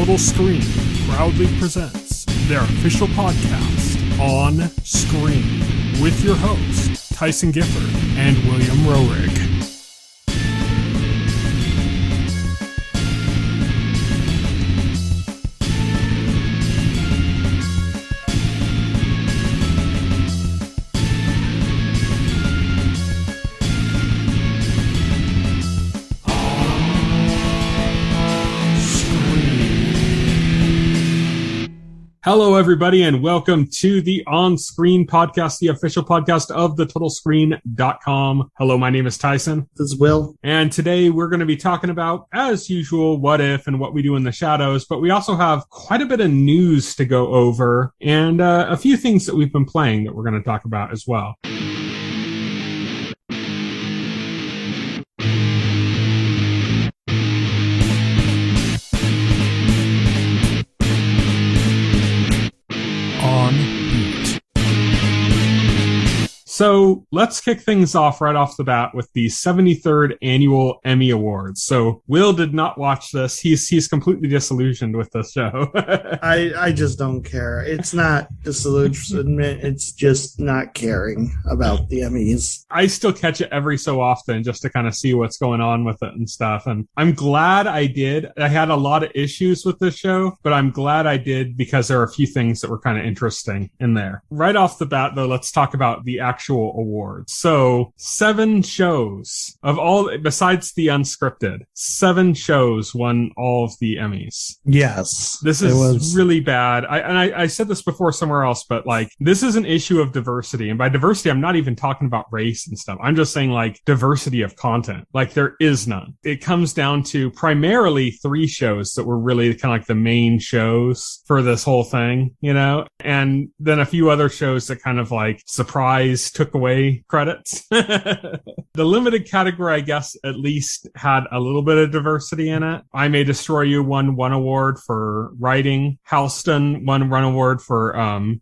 Total Screen proudly presents their official podcast, On Screen, with your hosts, Tyson Gifford and William Roerig. Hello, everybody, and welcome to the On-Screen podcast, the official podcast of TheTotalScreen.com. Hello, my name is Tyson. This is Will. And today we're going to be talking about, as usual, what if and what we do in the shadows, but we also have quite a bit of news to go over and a few things that we've been playing that we're going to talk about as well. So let's kick things off right off the bat with the 73rd annual Emmy Awards. So Will did not watch this. He's completely disillusioned with this show. I just don't care. It's not disillusionment. It's just not caring about the Emmys. I still catch it every so often just to kind of see what's going on with it and stuff. And I'm glad I did. I had a lot of issues with this show, but I'm glad I did because there are a few things that were kind of interesting in there. Right off the bat, though, let's talk about the actual awards. So 7 shows of all, besides the unscripted, 7 shows won all of the Emmys. Yes. This is really bad. I said this before somewhere else, but like, this is an issue of diversity. And by diversity, I'm not even talking about race and stuff. I'm just saying like diversity of content. Like there is none. It comes down to primarily 3 shows that were really kind of like the main shows for this whole thing, you know, and then a few other shows that kind of like took away credits. The limited category, I guess, at least had a little bit of diversity in it. I May Destroy You won 1 award for writing. Halston won 1 award for,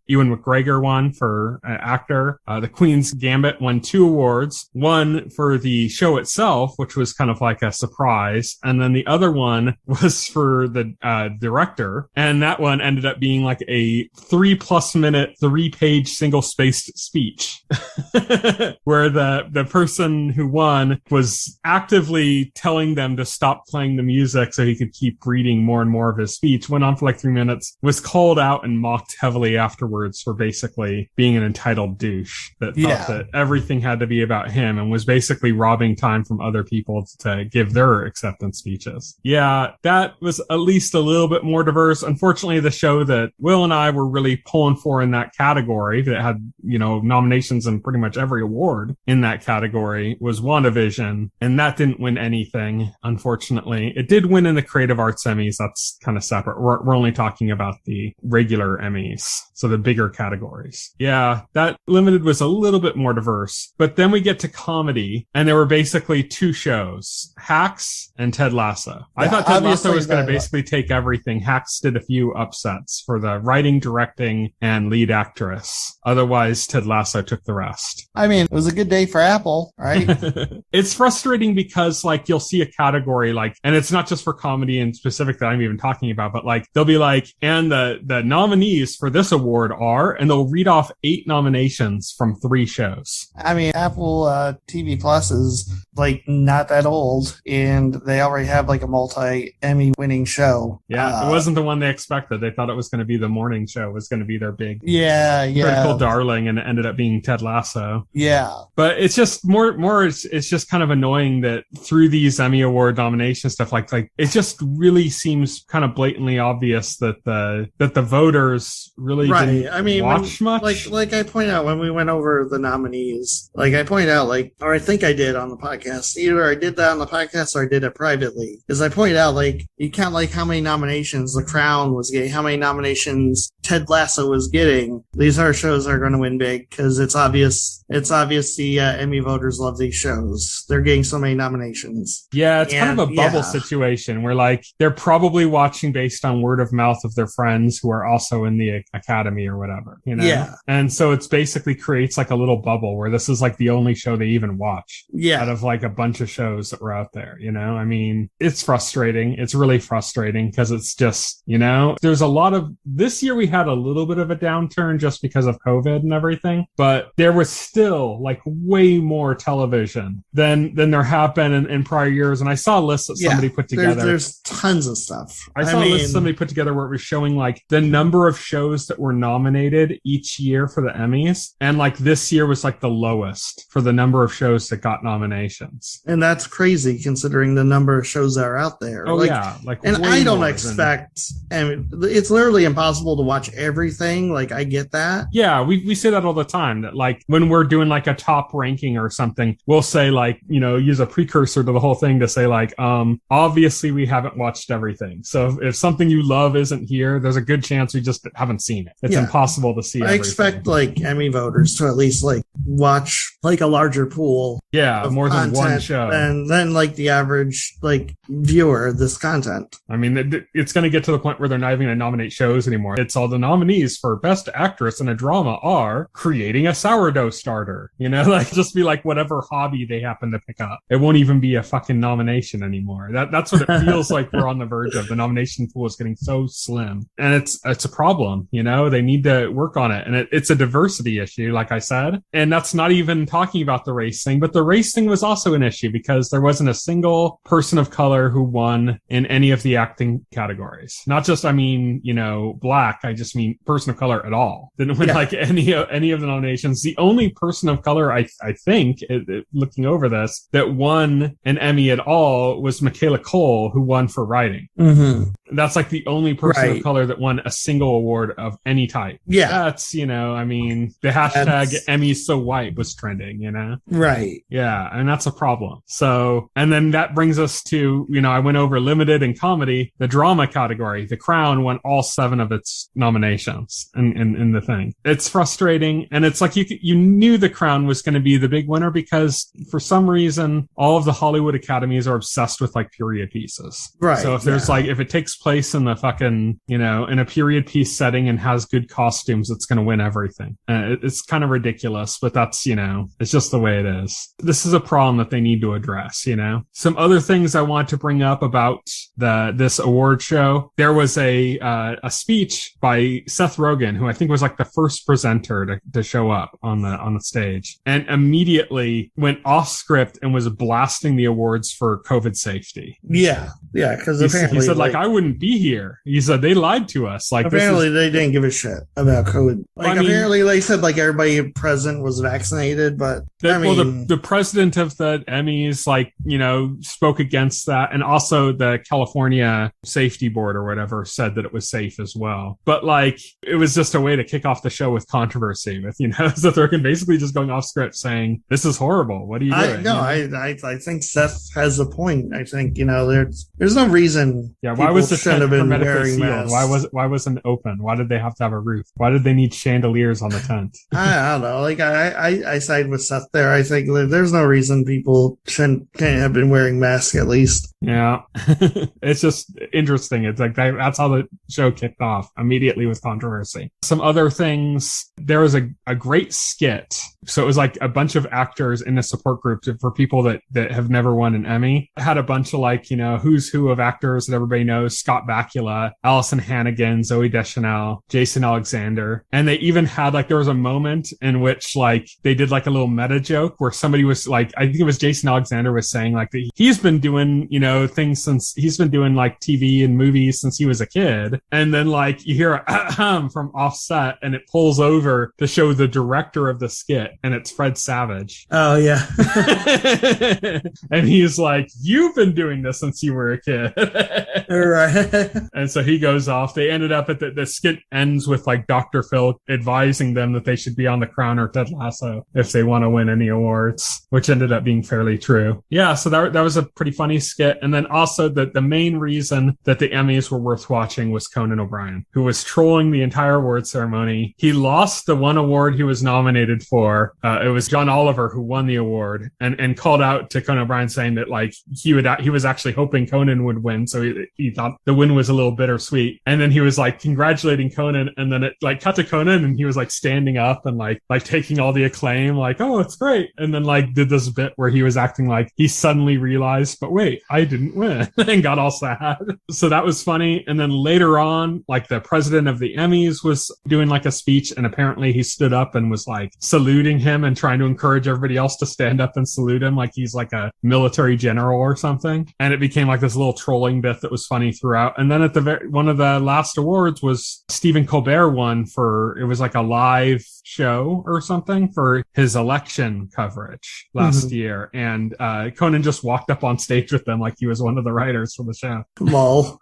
Ewan McGregor won for actor. The Queen's Gambit won 2 awards. 1 for the show itself, which was kind of like a surprise. And then the other one was for the, director. And that one ended up being like a 3+ minute, 3-page single-spaced speech. Where the person who won was actively telling them to stop playing the music so he could keep reading more and more of his speech. Went on for like 3 minutes, was called out and mocked heavily afterwards for basically being an entitled douche that thought that everything had to be about him and was basically robbing time from other people to give their acceptance speeches. Yeah, that was at least a little bit more diverse. Unfortunately, the show that Will and I were really pulling for in that category that had, you know, nominations and pretty much every award in that category was WandaVision, and that didn't win anything, unfortunately. It did win in the Creative Arts Emmys. That's kind of separate. We're only talking about the regular Emmys, so the bigger categories. Yeah, that limited was a little bit more diverse. But then we get to comedy, and there were basically 2 shows, Hacks and Ted Lasso. Yeah, I thought Ted Lasso was going to basically take everything. Hacks did a few upsets for the writing, directing, and lead actress. Otherwise, Ted Lasso took the rest. I mean, it was a good day for Apple, right? It's frustrating because like you'll see a category like, and it's not just for comedy in specific that I'm even talking about, but like they'll be like, and the nominees for this award are, and they'll read off 8 nominations from 3 shows. I mean, Apple TV Plus is like not that old, and they already have like a multi-Emmy winning show. Yeah, it wasn't the one they expected. They thought it was going to be the morning show, was going to be their big critical darling, and it ended up being Ted Lasso. Yeah. But it's just it's just kind of annoying that through these Emmy Award nomination stuff, like it just really seems kind of blatantly obvious that the voters really didn't watch much. Like I pointed out when we went over the nominees, like I pointed out, like, or I think I did on the podcast, either I did that on the podcast or I did it privately, is I pointed out, like, you count like how many nominations The Crown was getting, how many nominations Ted Lasso was getting. These are shows that are going to win big because it's obvious the Emmy voters love these shows. They're getting so many nominations. Yeah, it's kind of a bubble situation where like they're probably watching based on word of mouth of their friends who are also in the academy or whatever, you know? Yeah. And so it's basically creates like a little bubble where this is like the only show they even watch. Yeah. Out of like like a bunch of shows that were out there, you know? I mean, it's frustrating. It's really frustrating because it's just, you know, there's a lot of, this year we had a little bit of a downturn just because of COVID and everything, but there was still like way more television than there have been in prior years. And I saw a list that somebody put together. There's tons of stuff. I saw a list somebody put together where it was showing like the number of shows that were nominated each year for the Emmys. And like this year was like the lowest for the number of shows that got nominations. And that's crazy considering the number of shows that are out there. Oh, like, yeah. Like, and I don't expect, I mean, it's literally impossible to watch everything. Like, I get that. Yeah, we say that all the time, that like when we're doing like a top ranking or something, we'll say like, you know, use a precursor to the whole thing to say like, obviously we haven't watched everything. So if something you love isn't here, there's a good chance we just haven't seen it. It's impossible to see everything. I expect like Emmy voters to at least like watch like a larger pool. Yeah, more than one show. And then like the average like viewer of this content. I mean, it's going to get to the point where they're not even going to nominate shows anymore. It's all the nominees for Best Actress in a Drama are creating a sourdough starter. You know, like just be like whatever hobby they happen to pick up. It won't even be a fucking nomination anymore. That's what it feels like we're on the verge of. The nomination pool is getting so slim. And it's a problem, you know? They need to work on it. And it's a diversity issue, like I said. And that's not even talking about the race thing, but the race thing was also an issue because there wasn't a single person of color who won in any of the acting categories. Not just, I mean, you know, black. I just mean person of color at all. Didn't win like any of the nominations. The only person of color, I think, looking over this, that won an Emmy at all was Michaela Cole, who won for writing. Mm-hmm. That's like the only person of color that won a single award of any type. Yeah. That's, you know, I mean, the hashtag Emmy's so white was trending, you know? Right. Yeah. And that's a problem. So, and then that brings us to, you know, I went over limited and comedy, the drama category. The Crown won all 7 of its nominations in the thing. It's frustrating. And it's like you knew The Crown was going to be the big winner because for some reason, all of the Hollywood academies are obsessed with like period pieces. Right. So if there's like, if it takes place in the fucking, you know, in a period piece setting and has good costumes, it's going to win everything. It's kind of ridiculous, but that's, you know, it's just the way it is. This is a problem that they need to address, you know? Some other things I want to bring up about this award show. There was a speech by Seth Rogen, who I think was like the first presenter to show up on the stage, and immediately went off script and was blasting the awards for COVID safety. Yeah. Yeah. Cause apparently he said like, I wouldn't be here. He said they lied to us. Like apparently they didn't give a shit about COVID. Like apparently they said like everybody present was vaccinated, but the president of the Emmys, like, you know, spoke against that. And also the California Safety Board or whatever said that it was safe as well. But like, it was just a way to kick off the show with controversy with, you know, Seth Rogen basically just going off script saying, this is horrible. What are you doing? I think Seth has a point. I think, you know, there's no reason. Yeah. Why was the tent hermetically sealed? Why wasn't it open? Why did they have to have a roof? Why did they need chandeliers on the tent? I don't know. Like I side with Seth there. I think there's no reason people can't have been wearing masks at least. Yeah. It's just interesting. It's like that's how the show kicked off immediately with controversy. Some other things. There was a great skit. So it was like a bunch of actors in a support group for people that have never won an Emmy. It had a bunch of like, you know, who's who of actors that everybody knows. Scott Bakula, Allison Hannigan, Zooey Deschanel, Jason Alexander. And they even had like, there was a moment in which like they did like a little meta joke where somebody was like, I think it was Jason Alexander was saying like that he's been doing, you know, things since he's been doing like TV and movies since he was a kid. And then like you hear a ahem from offset and it pulls over to show the director of the skit and it's Fred Savage. Oh yeah. And he's like, you've been doing this since you were a kid. Right. And so he goes off. They ended up at the skit ends with like Dr. Phil advising them that they should be on The Crown or Ted Lasso if they want to win any awards, which ended up being fairly true. Yeah. So that was a pretty funny skit. And then also the main reason that the Emmys were worth watching was Conan O'Brien, who was trolling the entire award ceremony. He lost the one award he was nominated for where it was John Oliver who won the award and called out to Conan O'Brien saying that like he was actually hoping Conan would win, so he thought the win was a little bittersweet. And then he was like congratulating Conan, and then it like cut to Conan and he was like standing up and like taking all the acclaim, like, oh, it's great. And then like did this bit where he was acting like he suddenly realized, but wait, I didn't win, and got all sad. So that was funny. And then later on, like the president of the Emmys was doing like a speech, and apparently he stood up and was like saluting him and trying to encourage everybody else to stand up and salute him like he's like a military general or something. And it became like this little trolling bit that was funny throughout. And then at the one of the last awards was Stephen Colbert won for, it was like a live show or something for his election coverage last year. And Conan just walked up on stage with them like he was one of the writers for the show. Lol.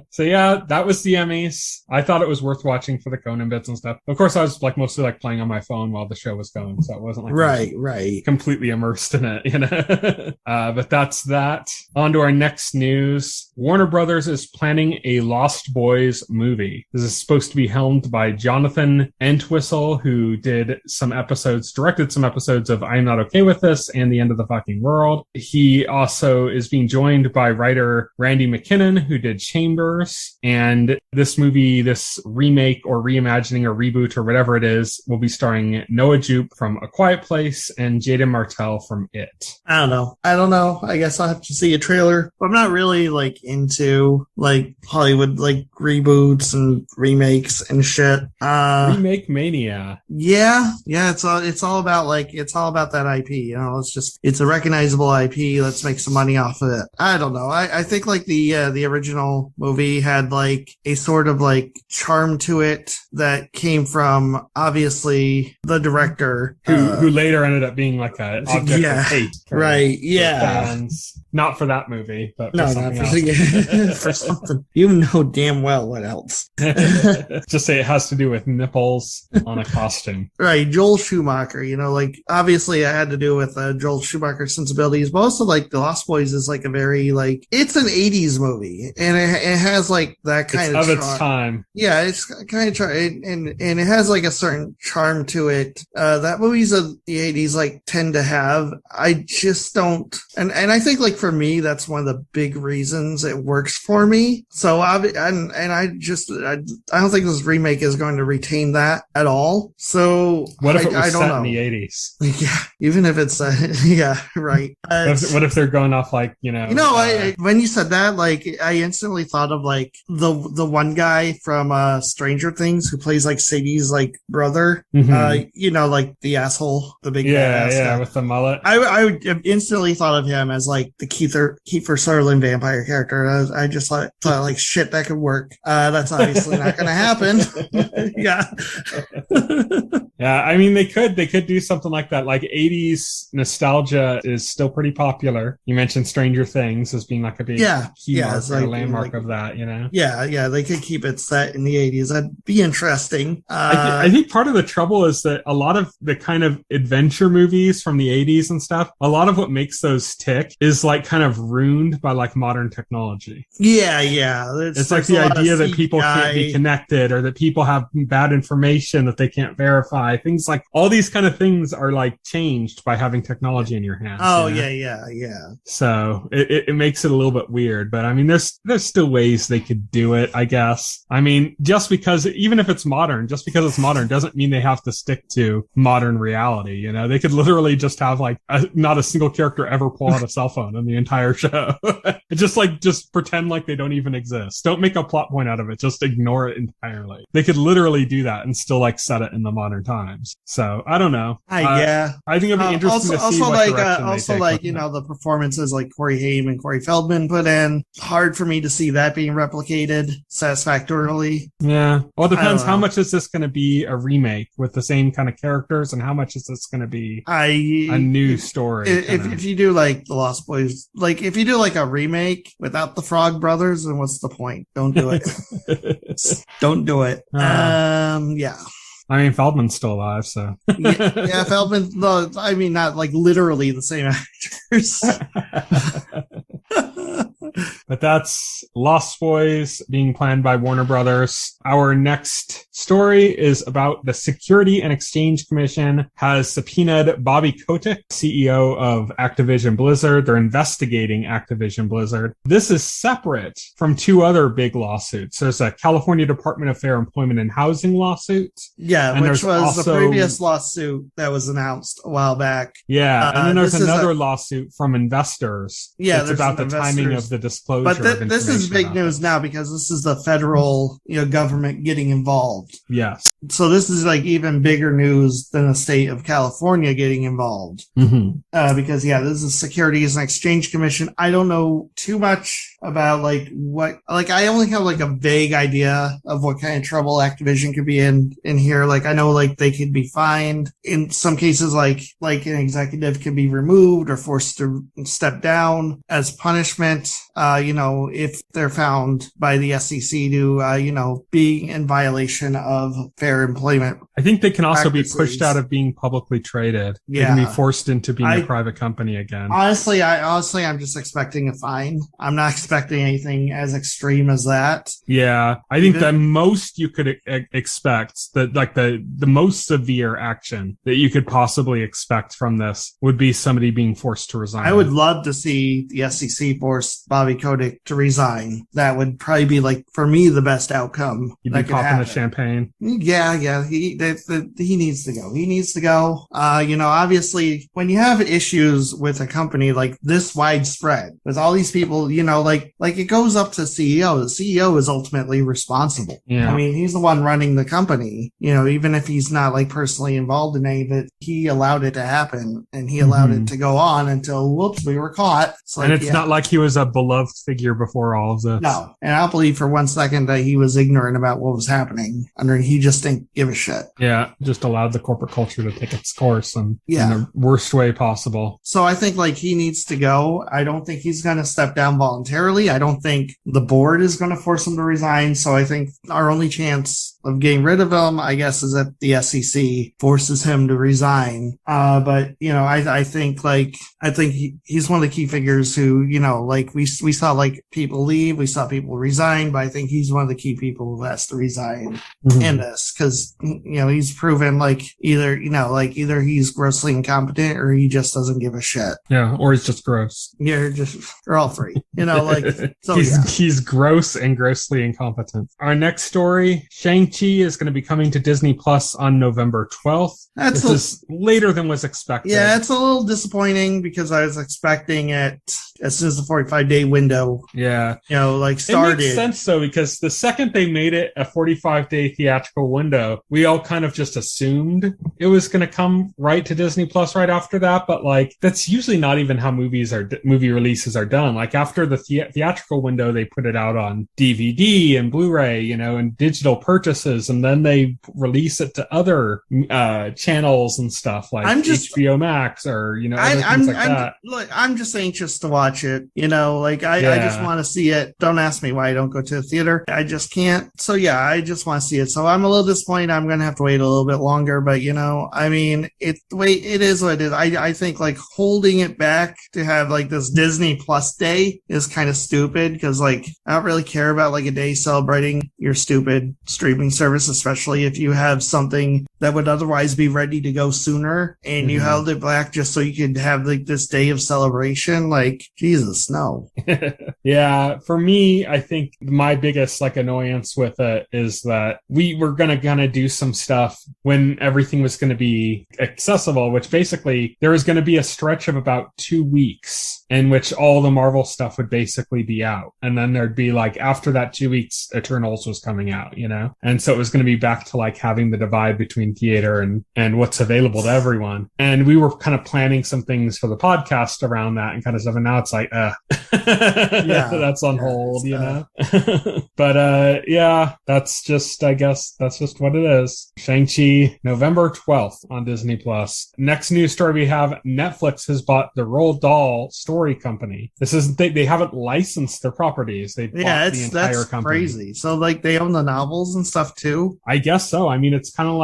So yeah, that was the Emmys. I thought it was worth watching for the Conan bits and stuff. Of course, I was like mostly like playing on my phone while the show was going, so it wasn't like right completely immersed in it, you know. But that's that. On to our next news. Warner Brothers is planning a Lost Boys movie. This is supposed to be helmed by Jonathan Entwistle, who directed some episodes of I Am Not Okay With This and The End of the Fucking World. He also is being joined by writer Randy McKinnon, who did Chambers. And this movie, this remake or reimagining or reboot or whatever it is, will be starring Noah Jupe from A Quiet Place and Jaden Martell from It. I don't know. I guess I'll have to see a trailer. But I'm not really like into like Hollywood like reboots and remakes and shit. Remake mania. Yeah. It's all about that IP. You know, it's a recognizable IP. Let's make some money off of it. I don't know. I think like the original movie had like a sort of like charm to it that came from obviously the director who later ended up being like an object of hate. Right. Yeah. Fans. Not for that movie, but for something else. For something. You know damn well what else. Just say it has to do with nipples on a costume. Right. Joel Schumacher, you know, like obviously I had to do with Joel Schumacher sensibilities, but also like The Lost Boys is like a very like, it's an 80s movie and it has like that kind of its time. Yeah, it's kind of charm and it has like a certain charm to it. That movies of the 80s like tend to have. I just don't, and I think like for me, that's one of the big reasons it works for me. So I don't think this remake is going to retain that at all. So what if it was set in the 80s? Yeah, even if it's yeah, right. What if they're going off like, you know? When you said that, like I instantly thought of like the one guy from Stranger Things who plays like Sadie's like brother. You know, like the asshole, the big guy with the mullet. I instantly thought of him as like the Kiefer Sutherland vampire character. I just thought like shit, that could work. That's obviously not going to happen. Yeah. Yeah, I mean they could do something like that. Like 80s nostalgia is still pretty popular. You mentioned Stranger Things as being like a big key mark or landmark of that, you know? Yeah, they could keep it set in the 80s. That'd be interesting. I think part of the trouble is that a lot of the kind of adventure movies from the 80s and stuff, a lot of what makes those tick is like kind of ruined by like modern technology. Yeah. It's like the idea that people can't be connected or that people have bad information that they can't verify. Things like all these kind of things are like changed by having technology in your hands. Oh, you know? yeah. So it makes it a little bit weird, but I mean, there's still ways they could do it, I guess. I mean, even if it's modern, just because it's modern doesn't mean they have to stick to modern reality. You know, they could literally just have like not a single character ever pull out a cell phone in the entire show. just pretend like they don't even exist. Don't make a plot point out of it. Just ignore it entirely. They could literally do that and still like set it in the modern times. So I don't know. I think it'd be interesting to see what direction they take like, you know, the performances like Corey Haim and Corey Feldman put in. Hard for me to see that being replicated satisfactorily. Yeah. Well, it depends. How much is this going to be a remake with the same kind of characters, and how much is this going to be a new story? If you do like The Lost Boys, like if you do like a remake without the Frog Brothers, then what's the point? Don't do it. Don't do it. Yeah. I mean, Feldman's still alive, so. yeah, Feldman, no, I mean, not like literally the same actors. But that's Lost Boys being planned by Warner Brothers. Our next story is about the Security and Exchange Commission has subpoenaed Bobby Kotick, CEO of Activision Blizzard. They're investigating Activision Blizzard. This is separate from two other big lawsuits. There's a California Department of Fair Employment and Housing lawsuit. Yeah, which was the previous lawsuit that was announced a while back. Yeah, and then there's another lawsuit from investors. Yeah, it's about the timing of the disclosure. But this is big news now because this is the federal, government getting involved. Yes. So this is like even bigger news than the state of California getting involved. Mm-hmm. Because this is Securities and Exchange Commission. I don't know too much about I only have like a vague idea of what kind of trouble Activision could be in here. Like I know like they could be fined in some cases, like an executive could be removed or forced to step down as punishment. If they're found by the SEC to, be in violation of fair employment. I think they can also practices. Be pushed out of being publicly traded. Yeah. They can be forced into being a private company again. Honestly, I'm just expecting a fine. I'm not expecting anything as extreme as that. Yeah. I think the most you could expect, the most severe action that you could possibly expect from this would be somebody being forced to resign. I would love to see the SEC force Bobby Kotick to resign. That would probably be for me, the best outcome. You'd be popping the champagne. Yeah. He needs to go. He needs to go. Obviously when you have issues with a company like this widespread with all these people, it goes up to CEO. The CEO is ultimately responsible. Yeah. I mean, he's the one running the company, even if he's not personally involved in any of it, he allowed it to happen and he allowed it to go on until, whoops, we were caught. It's not like he was a beloved figure before all of this. No. And I don't believe for one second that he was ignorant about what was happening. He just didn't give a shit. Yeah. Just allowed the corporate culture to take its course in the worst way possible. So I think he needs to go. I don't think he's going to step down voluntarily. I don't think the board is going to force him to resign. So I think our only chance of getting rid of him, I guess, is that the SEC forces him to resign. But I think he's one of the key figures who, we saw people leave, we saw people resign, but I think he's one of the key people who has to resign in this because, he's proven either he's grossly incompetent or he just doesn't give a shit. Yeah. Or he's just gross. Yeah. Or all three, he's gross and grossly incompetent. Our next story, Shang-Chi is going to be coming to Disney Plus on November 12th. This is later than was expected. Yeah, it's a little disappointing because I was expecting it as soon as the 45-day window. Yeah. Started. It makes sense though, because the second they made it a 45-day theatrical window, we all kind of just assumed it was going to come right to Disney Plus right after that. But that's usually not even how movie releases are done. After the theatrical window, they put it out on DVD and Blu-ray, and digital purchases, and then they release it to other channels and stuff HBO Max or things like that. Look, I'm just anxious to watch it. I just want to see it. Don't ask me why I don't go to the theater. I just can't. So yeah, I just want to see it. So I'm a little disappointed. I'm going to have to wait a little bit longer, but it is what it is. I think holding it back to have this Disney Plus day is kind of stupid because I don't really care about a day celebrating your stupid streaming service, especially if you have something that would otherwise be ready to go sooner and you held it back just so you could have this day of celebration. Jesus, no. Yeah, for me, I think my biggest annoyance with it is that we were gonna do some stuff when everything was gonna be accessible, which basically there was gonna be a stretch of about 2 weeks in which all the Marvel stuff would basically be out. And then there'd be after that 2 weeks, Eternals was coming out, And so it was gonna be back to having the divide between theater and what's available to everyone. And we were kind of planning some things for the podcast around that and kind of stuff. And now it's that's on hold, But that's just, I guess that's just what it is. Shang-Chi, November 12th on Disney Plus. Next news story we have, Netflix has bought the Roald Dahl Story Company. This isn't, they haven't licensed their properties. They bought the entire company. Crazy. So they own the novels and stuff too? I guess so. I mean, it's kind of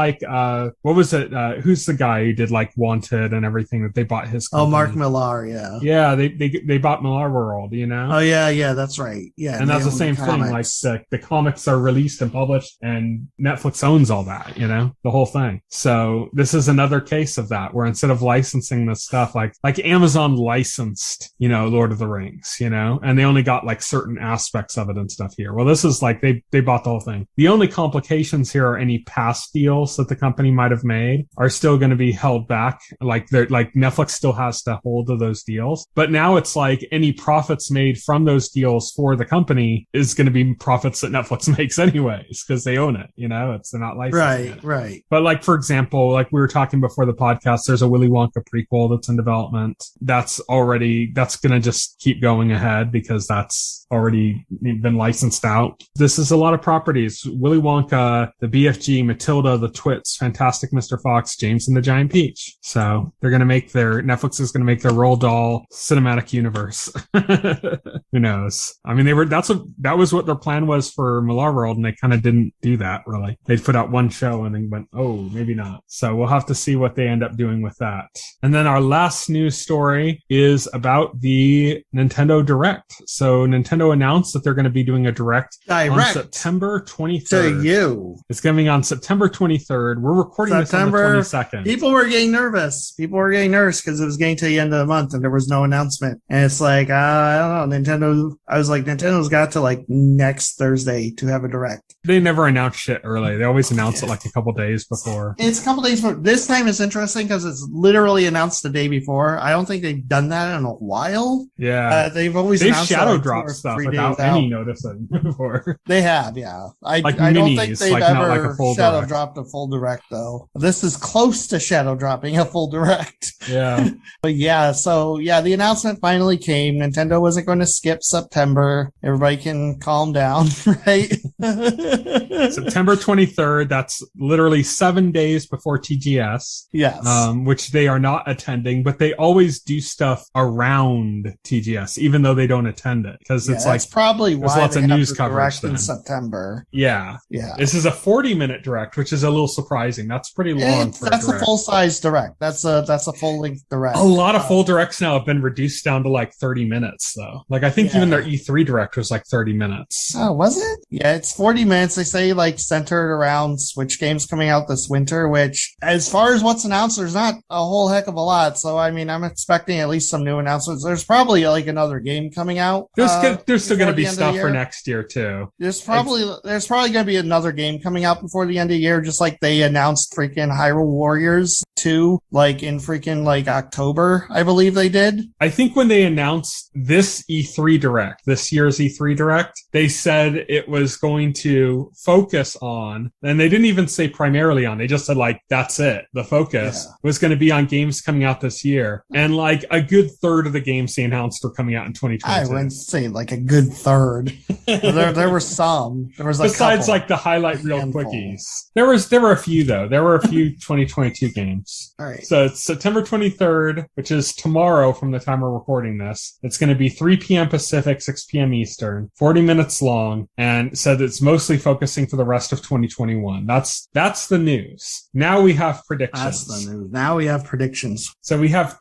what was it? Who's the guy who did like Wanted and everything that they bought his company? Oh, Mark Millar, yeah. Yeah, they bought Millar World, you know? Oh, yeah, that's right. Yeah. And that's the same thing. Like the comics are released and published and Netflix owns all that, you know, the whole thing. So this is another case of that where instead of licensing this stuff, like Amazon licensed, you know, Lord of the Rings, you know, and they only got like certain aspects of it and stuff here. Well, this is like they bought the whole thing. The only complications here are any past deals that the company might have made are still going to be held back. Like Netflix still has to hold to those deals. But now it's like any profits made from those deals for the company is going to be profits that Netflix makes anyways because they own it, you know, they're not licensing it. Right. But like, for example, like we were talking before the podcast, there's a Willy Wonka prequel that's in development. That's going to just keep going ahead because that's already been licensed out. This is a lot of properties. Willy Wonka, the BFG, Matilda, the Twits, Fantastic Mr. Fox, James and the Giant Peach. So Netflix is going to make their Roald Dahl cinematic universe. Who knows? I mean, that was what their plan was for Millar World, and they kind of didn't do that really. They put out one show and then went, oh, maybe not. So we'll have to see what they end up doing with that. And then our last news story is about the Nintendo Direct. So Nintendo announced that they're going to be doing a Direct on September 23rd. To you. It's coming on September 23rd. We're recording this on the 22nd. People were getting nervous because it was getting to the end of the month and there was no announcement. And it's like, I don't know, Nintendo's got to like next Thursday to have a Direct. They never announce shit early. They always announce it like a couple days before. It's a couple days before. This time it's interesting because it's literally announced the day before. I don't think they've done that in a while. Yeah. They've shadow dropped stuff without any noticing before. They have, yeah. I don't think they've ever shadow dropped a full Direct though. This is close to shadow dropping a full Direct. Yeah. But yeah, so yeah, the announcement finally came. Nintendo wasn't going to skip September. Everybody can calm down, right? September 23rd. That's literally 7 days before TGS. Yes. Which they are not attending, but they always do stuff around TGS, even though they don't attend it. Because it's like, probably there's why lots they of have news the coverage Direct in September. Yeah. Yeah. This is a 40-minute Direct, which is a little surprising. That's pretty long for a Direct. That's a full-size Direct. That's a full-length Direct. A lot of full Directs now have been reduced down to like 30 minutes, though. Like, I think even their E3 Direct was like 30 minutes. Oh, was it? Yeah, it's 40 minutes. They say like centered around Switch games coming out this winter, which as far as what's announced, there's not a whole heck of a lot. So, I mean, I'm expecting at least some new announcements. There's probably like another game coming out. There's still going to be stuff for next year, too. There's probably going to be another game coming out before the end of the year, just like they announced freaking Hyrule Warriors 2, like in freaking like October, I believe they did. I think when they announced this E3 Direct, this year's E3 Direct, they said it was going to focus on, and they didn't even say primarily on, they just said like, that's it. The focus was going to be on games coming out this year. And like a good third of the games they announced were coming out in 2022. I wouldn't say like a good third. there were some. There was besides like the highlight reel quickies. There were a few though. There were a few 2022 games. All right. So it's September 23rd, which is tomorrow from the time we're recording this. It's going to be 3 p.m. Pacific, 6 p.m. Eastern, 40 minutes long, and said it's mostly focusing for the rest of 2021. That's the news. Now we have predictions. That's the news. Now we have predictions. So we have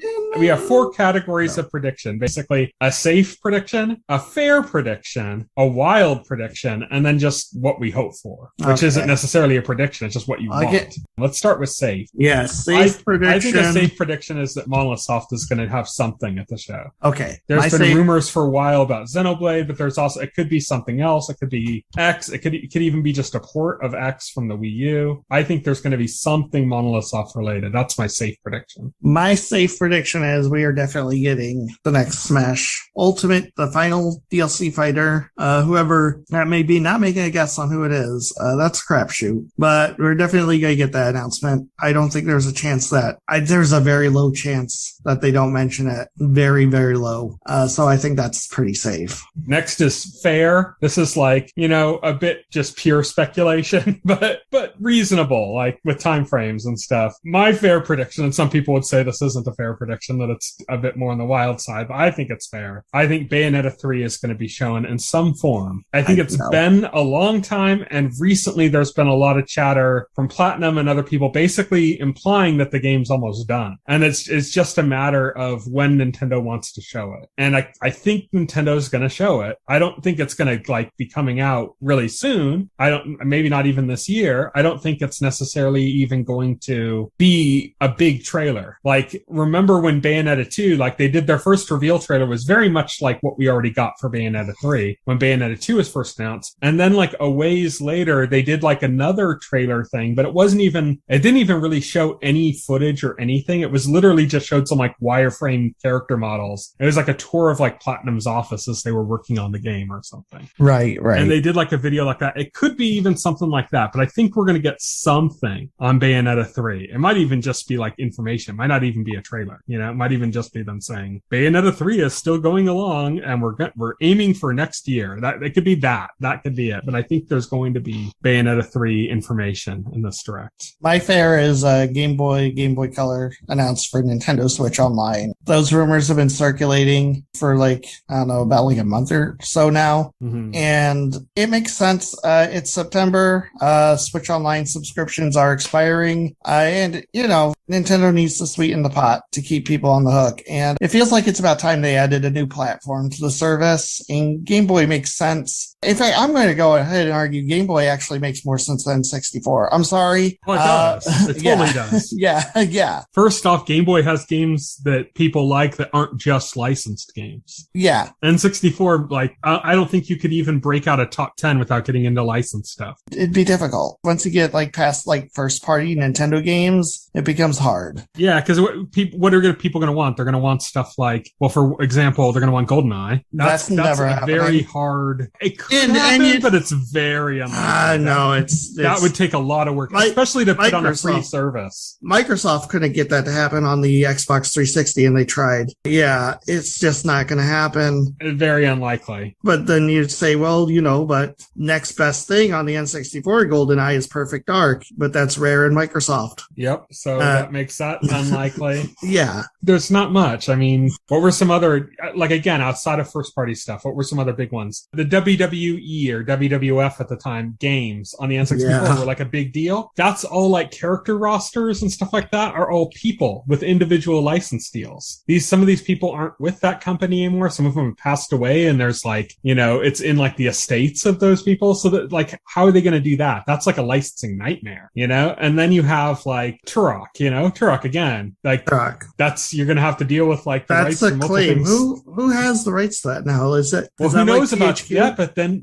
4 categories of prediction. Basically, a safe prediction, a fair prediction, a wild prediction, and then just what we hope for, which isn't necessarily a prediction. It's just what you want. Let's start with safe. Yeah, safe prediction. I think a safe prediction is that Monolith Soft is going to have something at the show. Okay. There's been rumors for a while about Xenoblade, but there's also, it could be something else. It could be X. It could even be just a port of X from the Wii U. I think there's going to be something Monolith Soft related. That's my safe prediction. My safe prediction is we are definitely getting the next Smash Ultimate, the final DLC fighter. Whoever that may be, not making a guess on who it is. That's a crapshoot. But we're definitely going to get that announcement. I don't think there's a chance that there's a very low chance that they don't mention it. Very, very low. So I think that's pretty safe. Next is fair. This is like, a bit just pure speculation, but reasonable, like with time frames and stuff. My fair prediction, and some people would say this isn't a fair prediction, that it's a bit more on the wild side, but I think it's fair. I think Bayonetta 3 is going to be shown in some form. I think it's been a long time, and recently there's been a lot of chatter from Platinum and other people, basically implying that the game's almost done. And it's just a matter of when Nintendo wants to show it. And I think Nintendo's going to show it. I don't think it's going to like be coming out really soon. Maybe not even this year. I don't think it's necessarily even going to be a big trailer. Like, remember when Bayonetta 2, like they did their first reveal trailer was very much like what we already got for Bayonetta 3 when Bayonetta 2 was first announced. And then like a ways later, they did like another trailer thing, but it didn't even really show any footage or anything. It was literally just showed some like wireframe character models. It was like a tour of like Platinum's office as they were working on the game or something. Right. And they did like a video like that. It could be even something like that, but I think we're going to get something on Bayonetta 3. It might even just be like information. It might not even be a trailer. You know, it might even just be them saying Bayonetta 3 is still going along and we're aiming for next year. That it could be that. That could be it. But I think there's going to be Bayonetta 3 information in this direct. My fare is Game Boy Color announced for Nintendo Switch Online. Those rumors have been circulating for like, I don't know, about like a month or so now. Mm-hmm. And it makes sense. It's September. Switch Online subscriptions are expiring. And, you know, Nintendo needs to sweeten the pot to keep people on the hook. And it feels like it's about time they added a new platform to the service. And Game Boy makes sense. In fact, I'm going to go ahead and argue Game Boy actually makes more sense than 64. I'm sorry. Oh, it does. It totally does. Yeah. First off, Game Boy has games that people like that aren't just licensed games. Yeah. And 64, like, I don't think you could even break out a top 10 without getting into licensed stuff. It'd be difficult. Once you get like past like first party Nintendo games, it becomes hard. Yeah, because what are people going to want? They're going to want stuff like, well, for example, they're going to want GoldenEye. That's never a happening. Very hard. It could happen, but it's very unlikely. No, that would take a lot of work, especially to put on a free service. Microsoft couldn't get that to happen on the Xbox 360, and they tried. Yeah, it's just not going to happen. Very unlikely. But then you'd say, well, you know, but next best thing on the N64 GoldenEye is Perfect Dark, but that's rare in Microsoft. Yep, so that makes that unlikely. Yeah. There's not much. I mean, what were some other, like, again, outside of first-party stuff, what were some other big ones? The WWE or WWF at the time games on the N64 were like a big deal. That's all like character rosters and stuff like that are all people with individual license deals. Some of these people aren't with that company anymore. Some of them have passed away, and there's like, you know, it's in like the estates of those people. So that, like, how are they going to do that? That's like a licensing nightmare, you know? And then you have like Turok, you know, Turok again, like Turok. That's, you're going to have to deal with like the rights to multiple claim. things. Who has the rights to that now? Is it? Well, who knows about that?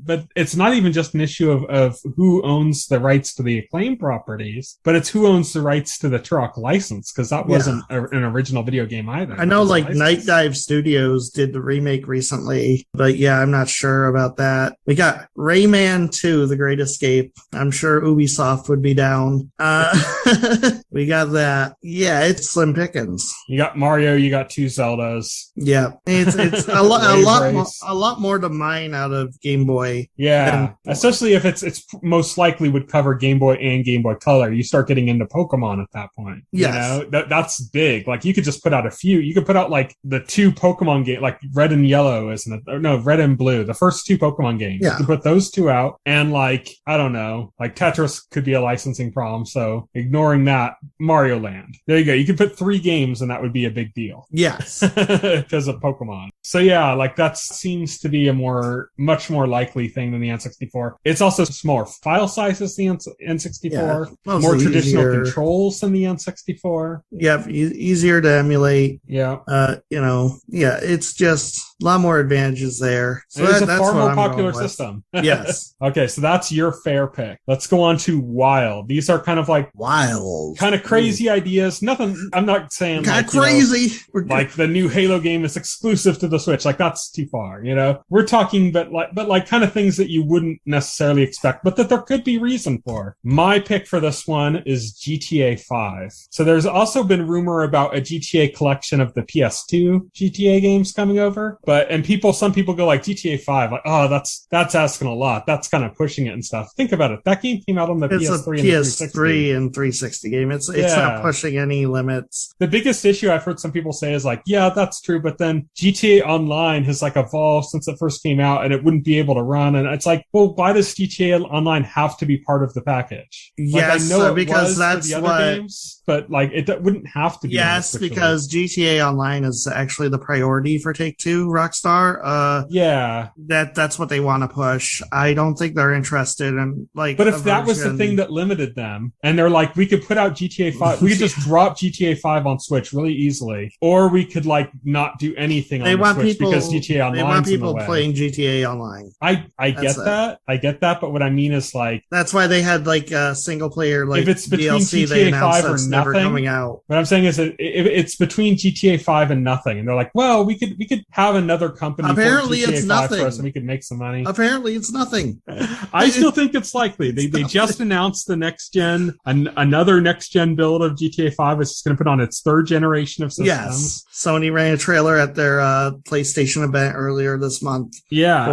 But it's not even just an issue of who owns the rights to the Acclaim properties, but it's who owns the rights to the Turok license, because that wasn't an original video game either. I know like Night Dive Studios did the remake recently, but yeah, I'm not sure about that. We got Rayman 2, The Great Escape. I'm sure Ubisoft would be down. We got that. Yeah, it's slim pickings. You got Mario, you got 2 Zeldas. Yeah, it's a lot more to mine out of Game Boy. Yeah, especially if it's most likely would cover Game Boy and Game Boy Color. You start getting into Pokemon at that point. Yes. You know, that's big. Like, you could just put out a few. You could put out like the 2 Pokemon games, like Red and Yellow, isn't it? Or no, Red and Blue. The first 2 Pokemon games. Yeah. You could put those 2 out, and like, I don't know, like Tetris could be a licensing problem. So ignoring that, Mario Land. There you go. You could put 3 games, and that would be a big deal. Yes. Because of Pokemon. So yeah, like that seems to be a much more likely thing than the N64. It's also smaller file sizes than the N64. Yeah, more traditional controls than the N64. Yep, easier to emulate. Yeah. You know, yeah, it's just a lot more advantages there. So it's a far more popular system. Yes. Okay, so that's your fair pick. Let's go on to Wild. These are kind of like wild, kind of crazy ideas. Nothing, I'm not saying kind of crazy. You know, like the new Halo game is exclusive to the Switch. Like, that's too far, you know? We're talking, but like kind of things that you wouldn't necessarily expect, but that there could be reason for. My pick for this one is GTA 5. So there's also been rumor about a GTA collection of the PS2 GTA games coming over. Some people go like GTA 5, like, oh, that's asking a lot. That's kind of pushing it and stuff. Think about it. That game came out on the PS3 and 360 game. It's not pushing any limits. The biggest issue I've heard some people say is like, yeah, that's true, but then GTA Online has like evolved since it first came out and it wouldn't be able to run. And it's like, well, why does GTA Online have to be part of the package? Yes, like, I know because that's the other games, but like it wouldn't have to be. Yes, because GTA Online is actually the priority for Take-Two, Rockstar. That's what they want to push. I don't think they're interested in like. But if that was the thing that limited them, and they're like, we could put out GTA 5, we could just drop GTA 5 on Switch really easily, or we could like not do anything on the Switch because GTA Online. They want people playing GTA Online. I get that, but what I mean is like that's why they had like a single player like if it's between DLC GTA they announced 5 or that's nothing, never coming out. What I'm saying is that if it's between GTA 5 and nothing, and they're like, well, we could have another company. Apparently, GTA it's 5 nothing. for us, and we could make some money. Apparently, it's nothing. I still think it's likely. They just announced the next gen, another next gen build of GTA 5 is going to put on its third generation of systems. Yes, Sony ran a trailer at their PlayStation event earlier this month. Yeah,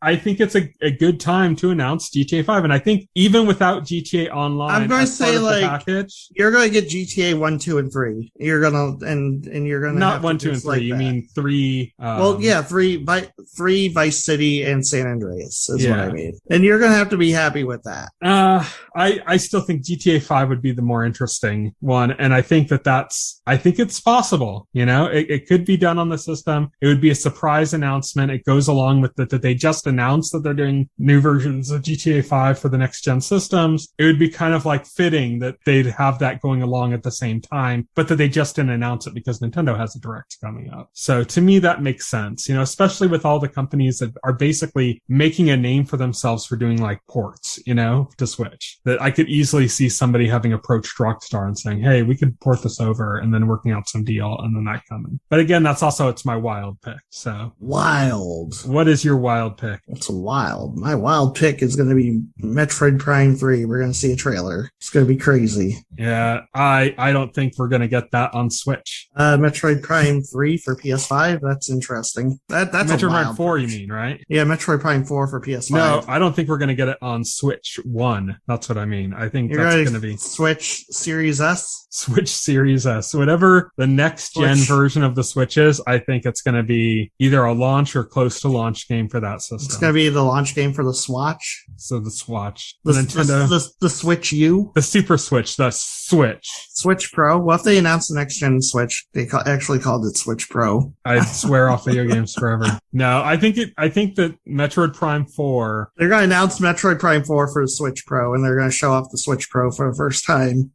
I think it's a good time to announce GTA 5, and I think even without GTA Online, I'm going to say like package, you're going to get GTA 1, 2, and 3. You're gonna and you're gonna not 1, 2, and 3. You mean 3? 3 Vice City and San Andreas is what I mean, and you're gonna have to be happy with that. I still think GTA 5 would be the more interesting one, and I think I think it's possible. You know, it could be done on the system. It would be a surprise announcement. It goes along with that they just announced that they're doing new versions of GTA 5 for the next gen systems. It would be kind of like fitting that they'd have that going along at the same time, but that they just didn't announce it because Nintendo has a Direct coming up. So to me, that makes sense, you know, especially with all the companies that are basically making a name for themselves for doing like ports, you know, to Switch. That I could easily see somebody having approached Rockstar and saying, hey, we could port this over, and then working out some deal and then that coming. But again, it's my wild pick. So wild. What is your wild pick? It's wild. My wild pick is going to be Metroid Prime 3. We're going to see a trailer. It's going to be crazy. Yeah, I don't think we're going to get that on Switch. Metroid Prime 3 for PS5. That's interesting. That's Metroid Prime 4, you mean, right? Yeah, Metroid Prime 4 for PS5. No, I don't think we're going to get it on Switch 1. That's what I mean. I think that's going to be Switch Series S. Switch Series S. Whatever the next gen version of the Switch is, I think it's going to be either a launch or close to launch game for that system. It's going to be the launch game for the Swatch. So the Swatch. The Nintendo. The Switch U. The Super Switch. The Switch. Switch Pro. Well, if they announced the next gen Switch, they actually called it Switch Pro. I'd swear off video games forever. No, I think that Metroid Prime 4. They're going to announce Metroid Prime 4 for the Switch Pro, and they're going to show off the Switch Pro for the first time.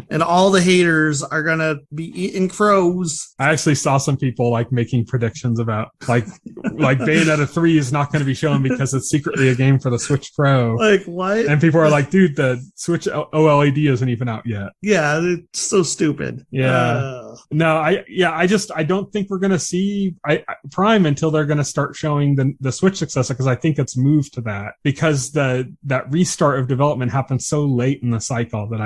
And all the haters are going to be eating crows. I actually saw some people like making predictions about like Bayonetta 3 is not going to be shown because it's secretly a game for the Switch Pro. Like what? And people are like, dude, the Switch OLED isn't even out yet. Yeah, it's so stupid. Yeah. No, I don't think we're going to see Prime until they're going to start showing the Switch successor, because I think it's moved to that, because that restart of development happened so late in the cycle that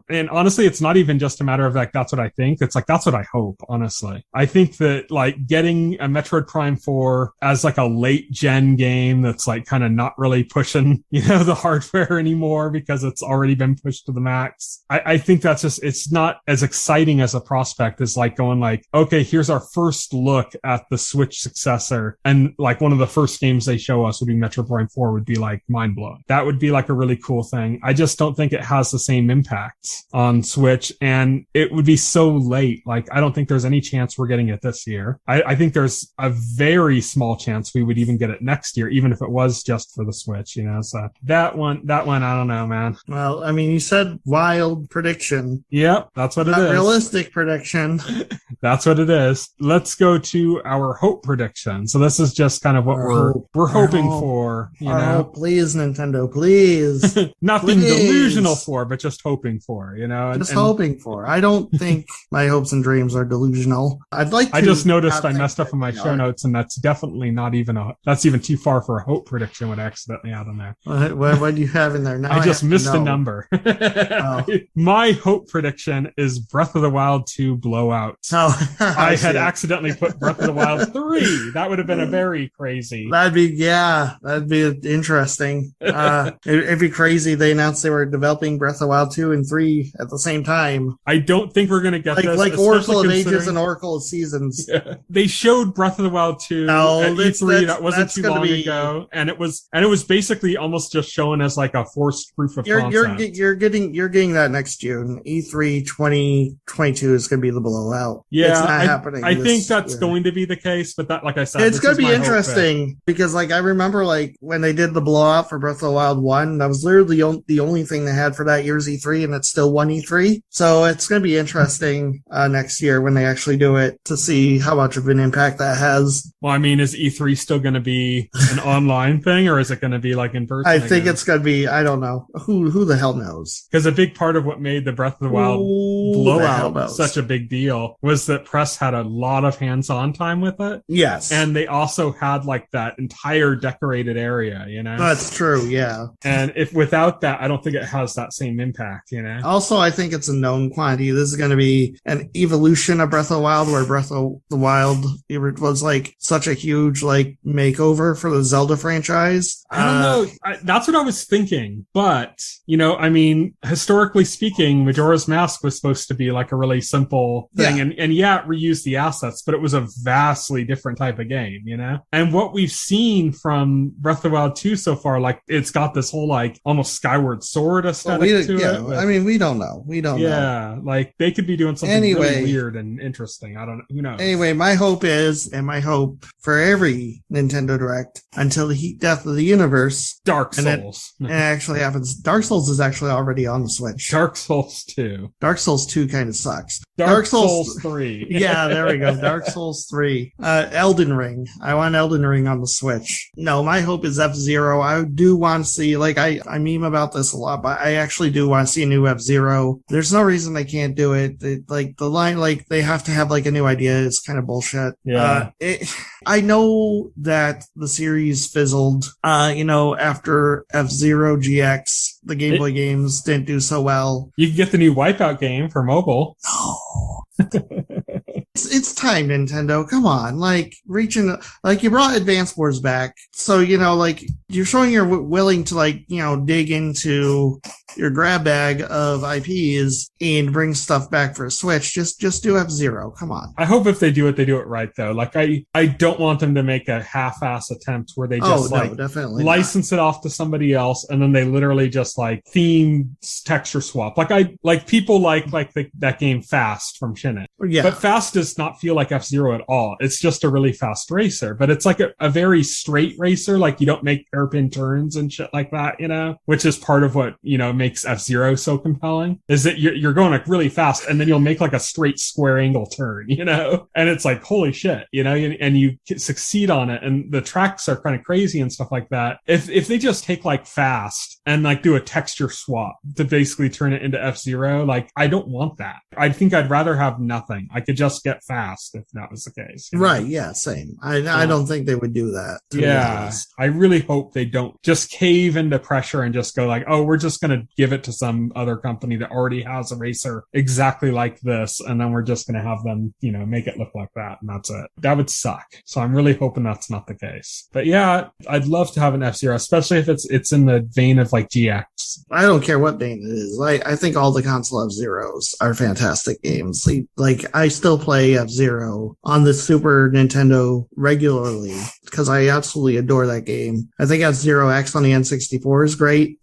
and honestly, it's not even just a matter of like, that's what I think. It's like, that's what I hope, honestly. I think that like getting a Metroid Prime 4 as like a late gen game that's like kind of not really pushing, you know, the hardware anymore because it's already been pushed to the max. I think that's just, it's not as exciting as a prospect as like going like, okay, here's our first look at the Switch successor. And like one of the first games they show us would be Metroid Prime 4 would be like mind blowing. That would be like a really cool thing. I just don't think it has the same impact on Switch, and it would be so late. Like, I don't think there's any chance we're getting it this year. I think there's a very small chance we would even get it next year, even if it was just for the Switch, you know? So that one, I don't know, man. Well, I mean, you said wild prediction. Yep, that's what it is. Realistic prediction. That's what it is. Let's go to our hope prediction. So this is just kind of what we're hoping for, you know? Hope. Please, Nintendo, please. Nothing delusional for, but just hoping for, you know? And hoping for. I don't think my hopes and dreams are delusional. I just noticed I messed up in my show notes, and that's definitely not even that's even too far for a hope prediction would accidentally add on there. What do you have in there now? I just missed a number. Oh. My my hope prediction is Breath of the Wild 2 Blowout. Oh, I had accidentally put Breath of the Wild 3. That would have been a very crazy. That'd be interesting. It'd be crazy. They announced they were developing Breath of the Wild 2 and 3 at the same time. I don't think we're going to get this. Like Oracle of Ages and Oracle of Seasons. Yeah. They showed Breath of the Wild 2 at E3. That wasn't too long ago. And it was basically almost just shown as like a forced proof of concept. You're getting that next June. E3 2022 is going to be the blowout. Yeah, it's not happening. I think that's going to be the case, but that, like I said, it's going to be interesting because, like, I remember like when they did the blowout for Breath of the Wild 1, that was literally the only thing they had for that year's E3, and it's still one E3. So it's going to be interesting next year when they actually do it to see how much of an impact that has. Well, I mean, is E3 still going to be an online thing, or is it going to be like in person? I think it's going to be. I don't know. Who the hell knows? Because a big part of what made the Breath of the Wild blowout such a big deal was that press had a lot of hands-on time with it. Yes. And they also had like that entire decorated area, you know? That's true, yeah. And if without that, I don't think it has that same impact, you know? Also, I think it's a known quantity. This is going to be an evolution of Breath of the Wild, where Breath of the Wild was like such a huge like makeover for the Zelda franchise. I don't know. That's what I was thinking. But, you know, I mean, historically speaking, Majora's Mask was supposed to be like a really simple thing. Yeah. And yeah, it reused the assets, but it was a vastly different type of game, you know? And what we've seen from Breath of the Wild 2 so far, like, it's got this whole, like, almost Skyward Sword aesthetic to it. I mean, we don't know. We don't know. Yeah, like, they could be doing something really weird and interesting. I don't know. Who knows? Anyway, my hope for every Nintendo Direct until the heat death of the universe. Dark Souls. It actually happens. Dark Souls is actually already on the Switch. Dark Souls 2. Dark Souls 2 kind of sucks. Dark Souls 3. Yeah, there we go. Dark Souls 3. Elden Ring. I want Elden Ring on the Switch. No, my hope is F-Zero. I do want to see, like, I meme about this a lot, but I actually do want to see a new F-Zero. There's no reason they can't do it. The line, like, they have to have, like, a new idea is kind of bullshit. Yeah. I know that the series fizzled, after F-Zero GX, the Game Boy games didn't do so well. You can get the new Wipeout game for mobile. No. It's time, Nintendo. Come on, like you brought Advance Wars back, so like you're showing you're willing to dig into your grab bag of IPs and bring stuff back for a Switch. Just do F-Zero. Come on. I hope if they do it right though. Like I don't want them to make a half-ass attempt where they just definitely license it off to somebody else and then they literally just like theme texture swap. Like people like that game Fast from Shinnet. Yeah. But Fast does not feel like F-Zero at all. It's just a really fast racer, but it's like a very straight racer. Like you don't make hairpin turns and shit like that, which is part of what, makes F-Zero so compelling is that you're going like really fast and then you'll make like a straight square angle turn, and it's like, holy shit, and you succeed on it. And the tracks are kind of crazy and stuff like that. If they just take like Fast and like do a texture swap to basically turn it into F-Zero, like I don't want that. I think I'd rather have nothing. I could just get Fast if that was the case. Right. Yeah. Same. I don't think they would do that. Yeah. I really hope they don't just cave into pressure and just go like, oh, we're just going to give it to some other company that already has a racer exactly like this. And then we're just going to have them, make it look like that. And that's it. That would suck. So I'm really hoping that's not the case. But yeah, I'd love to have an F-Zero, especially if it's in the vein of like GX. I don't care what vein it is. I think all the console F-Zeros are fantastic games. Like I still play F-Zero on the Super Nintendo regularly because I absolutely adore that game. I think F-Zero X on the N64 is great.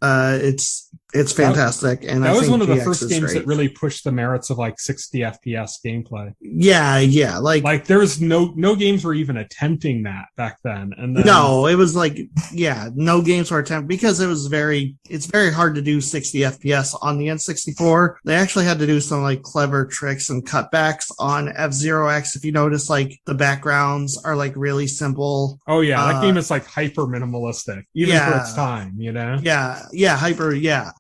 It's fantastic. And that was one of the GX first games that really pushed the merits of like 60 FPS gameplay. Yeah. Like there was no games were even attempting that back then. And then, no, it was like, no games were attempting because it's very hard to do 60 FPS on the N64. They actually had to do some like clever tricks and cutbacks on F-Zero X. If you notice, like the backgrounds are like really simple. Oh yeah. That game is like hyper minimalistic, even for its time, Yeah.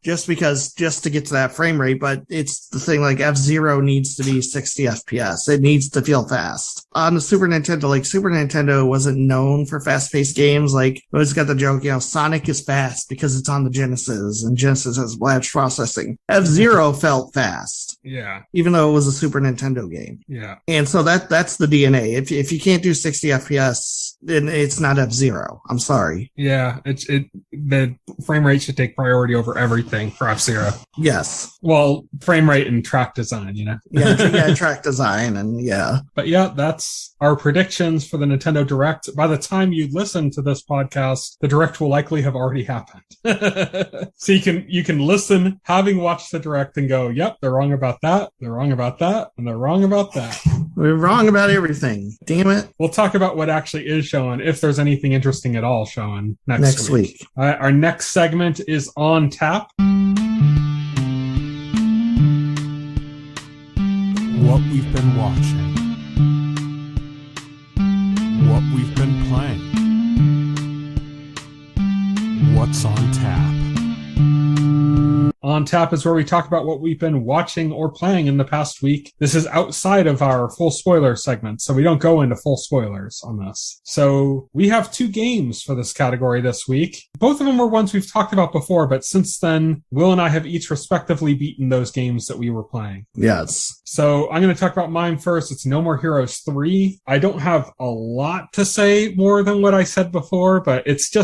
just to get to that frame rate, but it's the thing, like F-Zero needs to be 60 FPS. It needs to feel fast. On the Super Nintendo, like Super Nintendo wasn't known for fast-paced games. Like, I always got the joke, Sonic is fast because it's on the Genesis, and Genesis has batch processing. F-Zero felt fast. Yeah. Even though it was a Super Nintendo game. Yeah. And so that's the DNA. If you can't do 60 FPS, then it's not F-Zero. I'm sorry. Yeah, the frame rate should take priority over everything for F-Zero. Yes. Well, frame rate and track design, yeah, track design and yeah. But yeah, that's our predictions for the Nintendo Direct. By the time you listen to this podcast, the Direct will likely have already happened. So you can listen, having watched the Direct, and go, yep, they're wrong about that, they're wrong about that, and they're wrong about that. We're wrong about everything. Damn it. We'll talk about what actually is showing, if there's anything interesting at all showing next week. Our next segment is On Tap. What we've been watching. What we've been playing. What's on tap. On Tap is where we talk about what we've been watching or playing in the past week. This is outside of our full spoiler segment, so we don't go into full spoilers on this. So we have 2 games for this category this week. Both of them were ones we've talked about before, but since then, Will and I have each respectively beaten those games that we were playing. Yes. So I'm going to talk about mine first. It's No More Heroes 3. I don't have a lot to say more than what I said before, but it's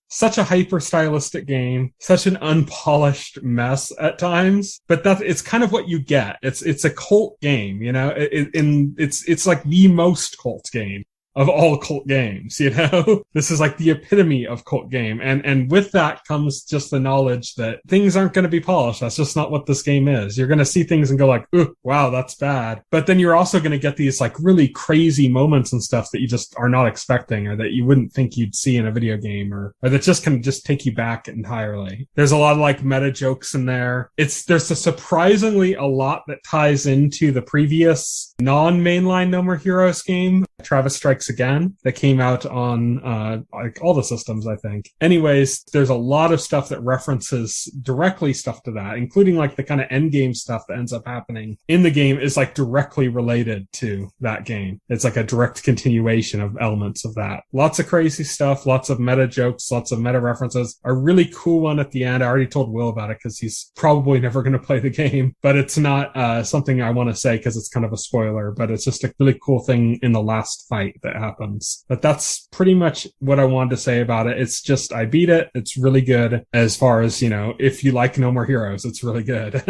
such a hyper stylistic game, such an unpolished mess at times, but it's kind of what you get. It's a cult game, it's like the most cult game of all cult games, This is like the epitome of cult game. And with that comes just the knowledge that things aren't going to be polished. That's just not what this game is. You're going to see things and go like, ooh, wow, that's bad. But then you're also going to get these like really crazy moments and stuff that you just are not expecting, or that you wouldn't think you'd see in a video game, or that just can just take you back entirely. There's a lot of like meta jokes in there. There's surprisingly a lot that ties into the previous non-mainline No More Heroes game, Travis Strikes Again, that came out on like all the systems, I think. Anyways, there's a lot of stuff that references directly stuff to that, including like the kind of end game stuff that ends up happening in the game is like directly related to that game. It's like a direct continuation of elements of that. Lots of crazy stuff, lots of meta jokes, lots of meta references. A really cool one at the end. I already told Will about it because he's probably never going to play the game, but it's not something I want to say because it's kind of a spoiler, but it's just a really cool thing in the last fight that happens. But that's pretty much what I wanted to say about it. It's just, I beat it. It's really good as far as, if you like No More Heroes, it's really good.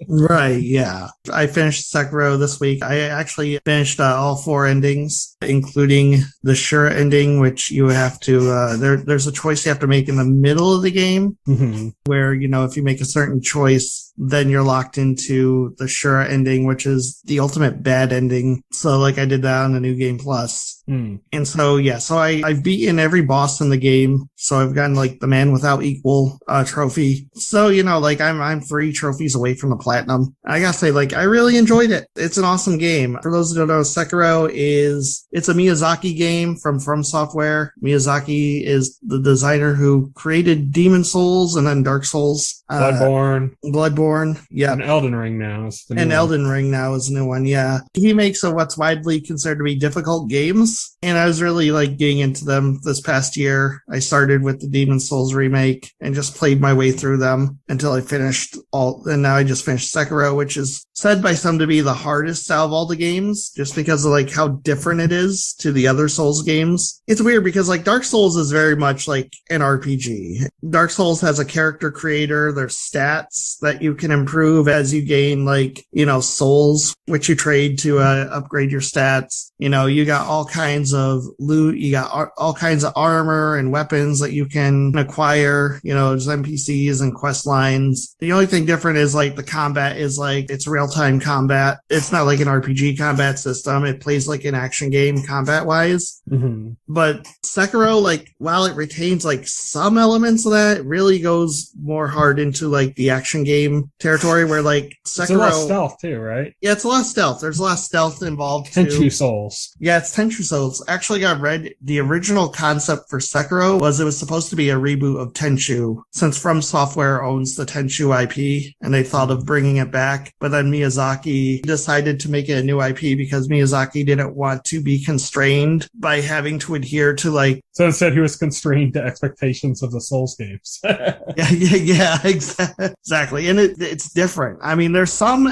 Right, yeah. I finished Sekiro this week. I actually finished all 4 endings, including the Shura ending, which you have to, there's a choice you have to make in the middle of the game, where, if you make a certain choice, then you're locked into the Shura ending, which is the ultimate bad ending. So like I did that on the New Game Plus. And so, I've beaten every boss in the game. So I've gotten like the Man Without Equal trophy. So, I'm 3 trophies away from the platinum. I gotta say, I really enjoyed it. It's an awesome game. For those who don't know, Sekiro it's a Miyazaki game from Software. Miyazaki is the designer who created Demon Souls and then Dark Souls. Bloodborne, yeah. And Elden Ring now is the new one. Elden Ring now is the new one, yeah. He makes what's widely considered to be difficult games, and I was really getting into them this past year. I started with the Demon Souls remake and just played my way through them until I finished and now I just finished Sekiro, which is said by some to be the hardest out of all the games, just because of how different it is to the other Souls games. It's weird because Dark Souls is very much like an RPG. Dark Souls has a character creator. There's stats that you can improve as you gain souls, which you trade to upgrade your stats. You got all kinds of loot. You got all kinds of armor and weapons that you can acquire. There's NPCs and quest lines. The only thing different is the combat is it's real-time combat. It's not like an RPG combat system. It plays like an action game combat-wise. Mm-hmm. But Sekiro, while it retains some elements of that, it really goes more hard into the action game same territory where like Sekiro. It's a lot of stealth too, right? Yeah, it's a lot of stealth. There's a lot of stealth involved too. Tenchu Souls. Yeah, it's Tenchu Souls. Actually, I read the original concept for Sekiro was it was supposed to be a reboot of Tenchu, since From Software owns the Tenchu IP, and they thought of bringing it back. But then Miyazaki decided to make it a new IP because Miyazaki didn't want to be constrained by having to adhere to like. So instead, he was constrained to expectations of the Souls games. yeah, exactly. And it's different. I mean, there's some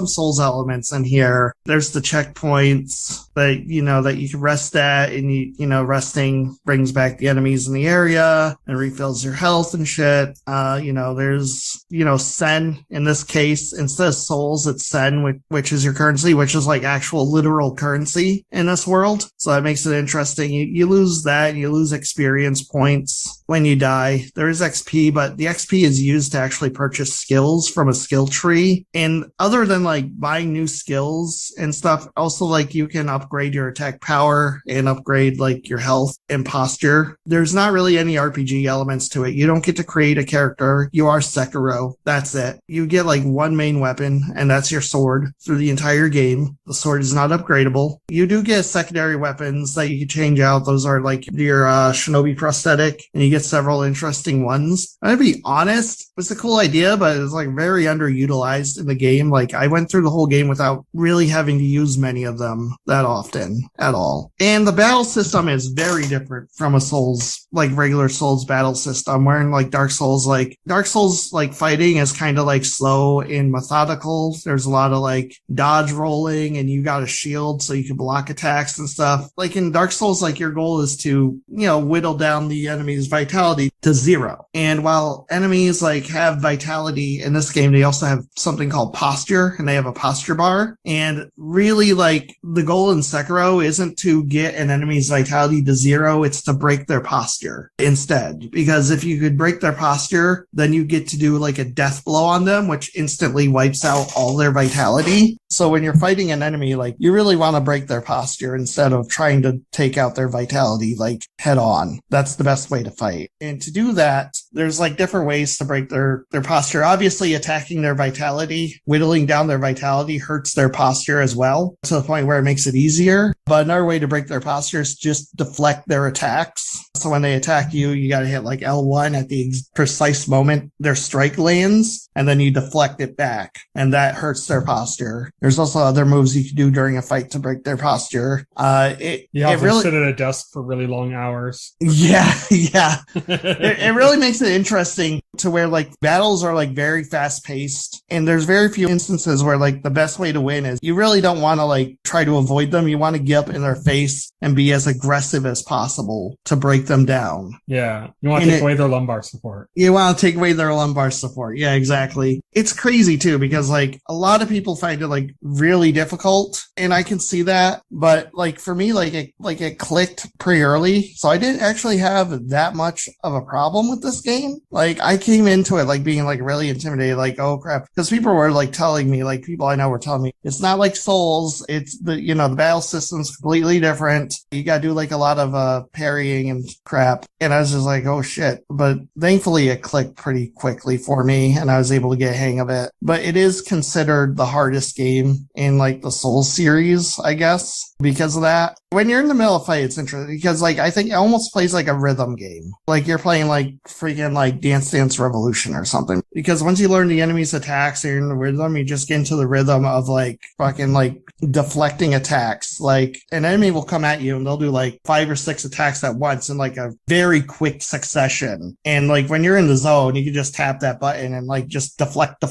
Souls elements in here. There's the checkpoints that you can rest at, and resting brings back the enemies in the area and refills your health and shit. There's Sen in this case. Instead of souls, it's Sen, which is your currency, which is like actual literal currency in this world. So that makes it interesting. You lose that, and you lose experience points when you die. There is XP, but the XP is used to actually purchase skills from a skill tree. And other than like buying new skills and stuff, also like you can upgrade your attack power and upgrade like your health and posture. There's not really any RPG elements to it. You don't get to create a character. You are Sekiro. That's it. You get like one main weapon, and that's your sword through the entire game. The sword is not upgradable. You do get secondary weapons that you can change out. Those are like your shinobi prosthetic, and you get several interesting ones. I'm gonna be honest, it's a cool idea, but it's like very underutilized in the game. Like I went through the whole game without really having to use many of them that often at all. And the battle system is very different from a Souls, like regular Souls battle system, where in like Dark Souls like fighting is kind of like slow and methodical. There's a lot of like dodge rolling, and you got a shield so you can block attacks and stuff. Like in Dark Souls, like your goal is to, whittle down the enemy's vitality to 0. And while enemies like have vitality in this game, they also have something called posture, and they have a posture bar. And really like the goal in Sekiro isn't to get an enemy's vitality to 0, it's to break their posture instead. Because if you could break their posture, then you get to do like a death blow on them, which instantly wipes out all their vitality. So when you're fighting an enemy, like you really want to break their posture instead of trying to take out their vitality like head on. That's the best way to fight. And to do that, there's like different ways to break their posture. Obviously, attacking their vitality, whittling down their vitality hurts their posture as well, to the point where it makes it easier. But another way to break their posture is just deflect their attacks. So when they attack you, you got to hit like L1 at the precise moment their strike lands, and then you deflect it back, and that hurts their posture. There's also other moves you can do during a fight to break their posture. You have to sit at a desk for really long hours. Yeah. It really makes it interesting to where like battles are like very fast paced, and there's very few instances where like the best way to win is you really don't want to like try to avoid them. You want to get up in their face and be as aggressive as possible to break them down. Yeah. You want to take away their lumbar support. You want to take away their lumbar support. Yeah, exactly. It's crazy too, because like a lot of people find it like really difficult, and I can see that. But like for me, it clicked pretty early, so I didn't actually have that much of a problem with this game. Like I came into it like being like really intimidated, like, oh crap, because people were like telling me, like people I know were telling me it's not like Souls, it's the the battle system's completely different, you gotta do like a lot of parrying and crap. And I was just like, oh shit. But thankfully it clicked pretty quickly for me, and I was able to get a hang of it. But it is considered the hardest game in like the Souls series, I guess, because of that. When you're in the middle of a fight, it's interesting because like I think it almost plays like a rhythm game. Like you're playing like freaking like Dance Dance Revolution or something. Because once you learn the enemy's attacks, you're in the rhythm, you just get into the rhythm of like fucking like deflecting attacks. Like an enemy will come at you and they'll do like 5 or 6 attacks at once in like a very quick succession. And like when you're in the zone, you can just tap that button and like just deflect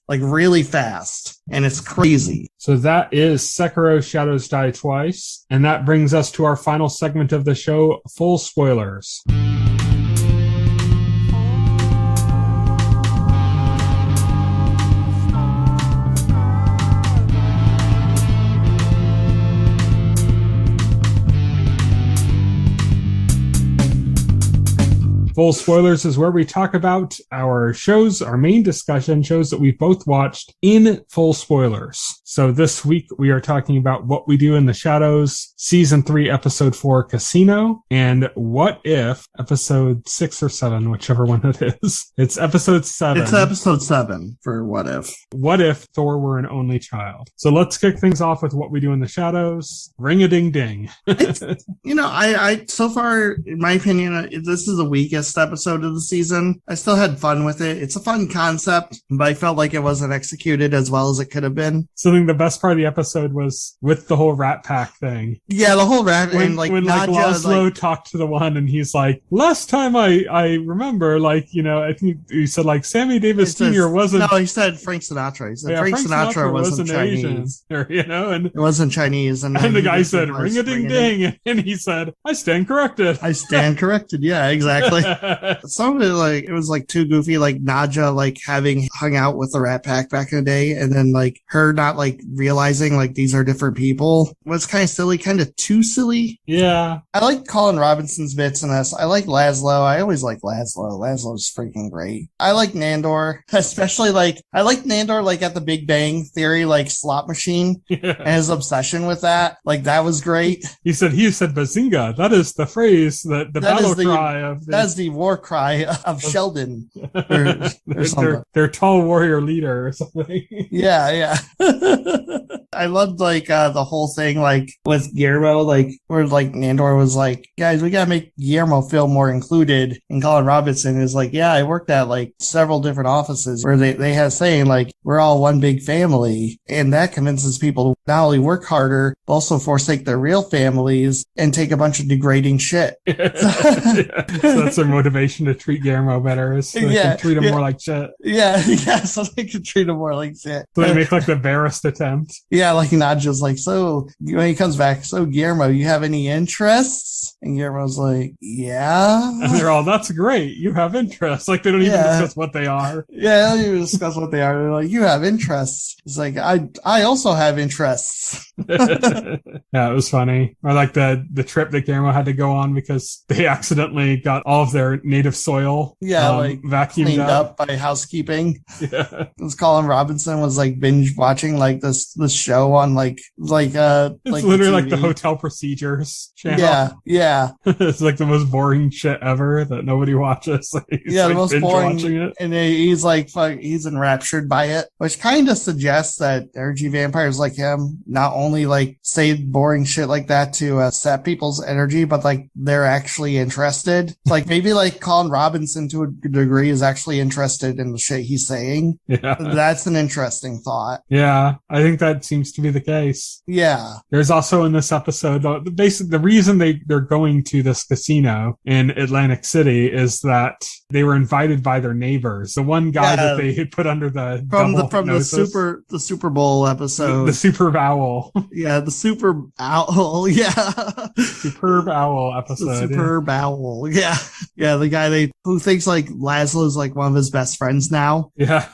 like really fast. And it's crazy. So that is Sekiro Shadows Die Twice. And that brings us to our final segment of the show, full spoilers. Full Spoilers is where we talk about our shows, our main discussion, shows that we've both watched in full spoilers. So this week we are talking about What We Do in the Shadows, Season 3, Episode 4, Casino, and What If, Episode 6 or 7, whichever one it is. It's Episode 7. It's Episode 7 for What If. What If Thor Were an Only Child? So let's kick things off with What We Do in the Shadows. Ring-a-ding-ding. I so far, in my opinion, this is the weakest episode of the season. I still had fun with it. It's a fun concept, but I felt like it wasn't executed as well as it could have been. So I think the best part of the episode was with the whole Rat Pack thing. Yeah, the whole rat when Nadja, Laszlo talked to the one and he's like, last time I remember, I think he said Sammy Davis Jr. wasn't. No, he said Frank Sinatra. He said Frank Sinatra wasn't Chinese. Asian, and it wasn't Chinese. And the guy said, ring a ding ding. And he said, I stand corrected. I stand corrected. Yeah, exactly. Some of it, it was too goofy, Nadja, having hung out with the Rat Pack back in the day, and then, her not, realizing, these are different people was kind of silly, kind of too silly. Yeah. I like Colin Robinson's bits in this. I like Laszlo. I always like Laszlo. Laszlo's freaking great. I like Nandor, especially, I like Nandor, at the Big Bang Theory, slot machine, and his obsession with that. That was great. He said Bazinga. That is the phrase, the battle cry of... That's the war cry of Sheldon. Or something. Their tall warrior leader or something. Yeah. I loved, the whole thing, with Guillermo, where, Nandor was guys, we gotta make Guillermo feel more included. And Colin Robinson is yeah, I worked at, several different offices where they have saying, we're all one big family. And that convinces people to not only work harder, but also forsake their real families and take a bunch of degrading shit. So that's their motivation to treat Guillermo better, is so they can treat him more like shit. Yeah, so they can treat him more like shit. So they make the barest attempt. Yeah, Nadja's so when he comes back, so Guillermo, you have any interests? And Guillermo's yeah. And they're all, that's great. You have interests. They don't even discuss what they are. Yeah, they don't even discuss what they are. They're you have interests. It's I also have interests. Yeah, it was funny. Or the trip that Guillermo had to go on because they accidentally got all of their native soil vacuumed cleaned up by housekeeping. Yeah. Colin Robinson was binge watching this show on it's literally the Hotel Procedures channel. Yeah. It's the most boring shit ever that nobody watches. He's the most boring. Watching it. And he's he's enraptured by it, which kind of suggests that energy vampires like him not only say boring shit like that to sap people's energy, but they're actually interested. Maybe Colin Robinson to a degree is actually interested in the shit he's saying. Yeah. That's an interesting thought. Yeah, I think that seems to be the case. Yeah. There's also in this episode, basically the reason they're going to this casino in Atlantic City is that they were invited by their neighbors. The one guy that they had put under the the Super Bowl episode. The Super Owl. Yeah, the Super Owl. Yeah. Superb Owl episode. The Superb Owl. Yeah. Yeah, the guy who thinks Laszlo's one of his best friends now. Yeah.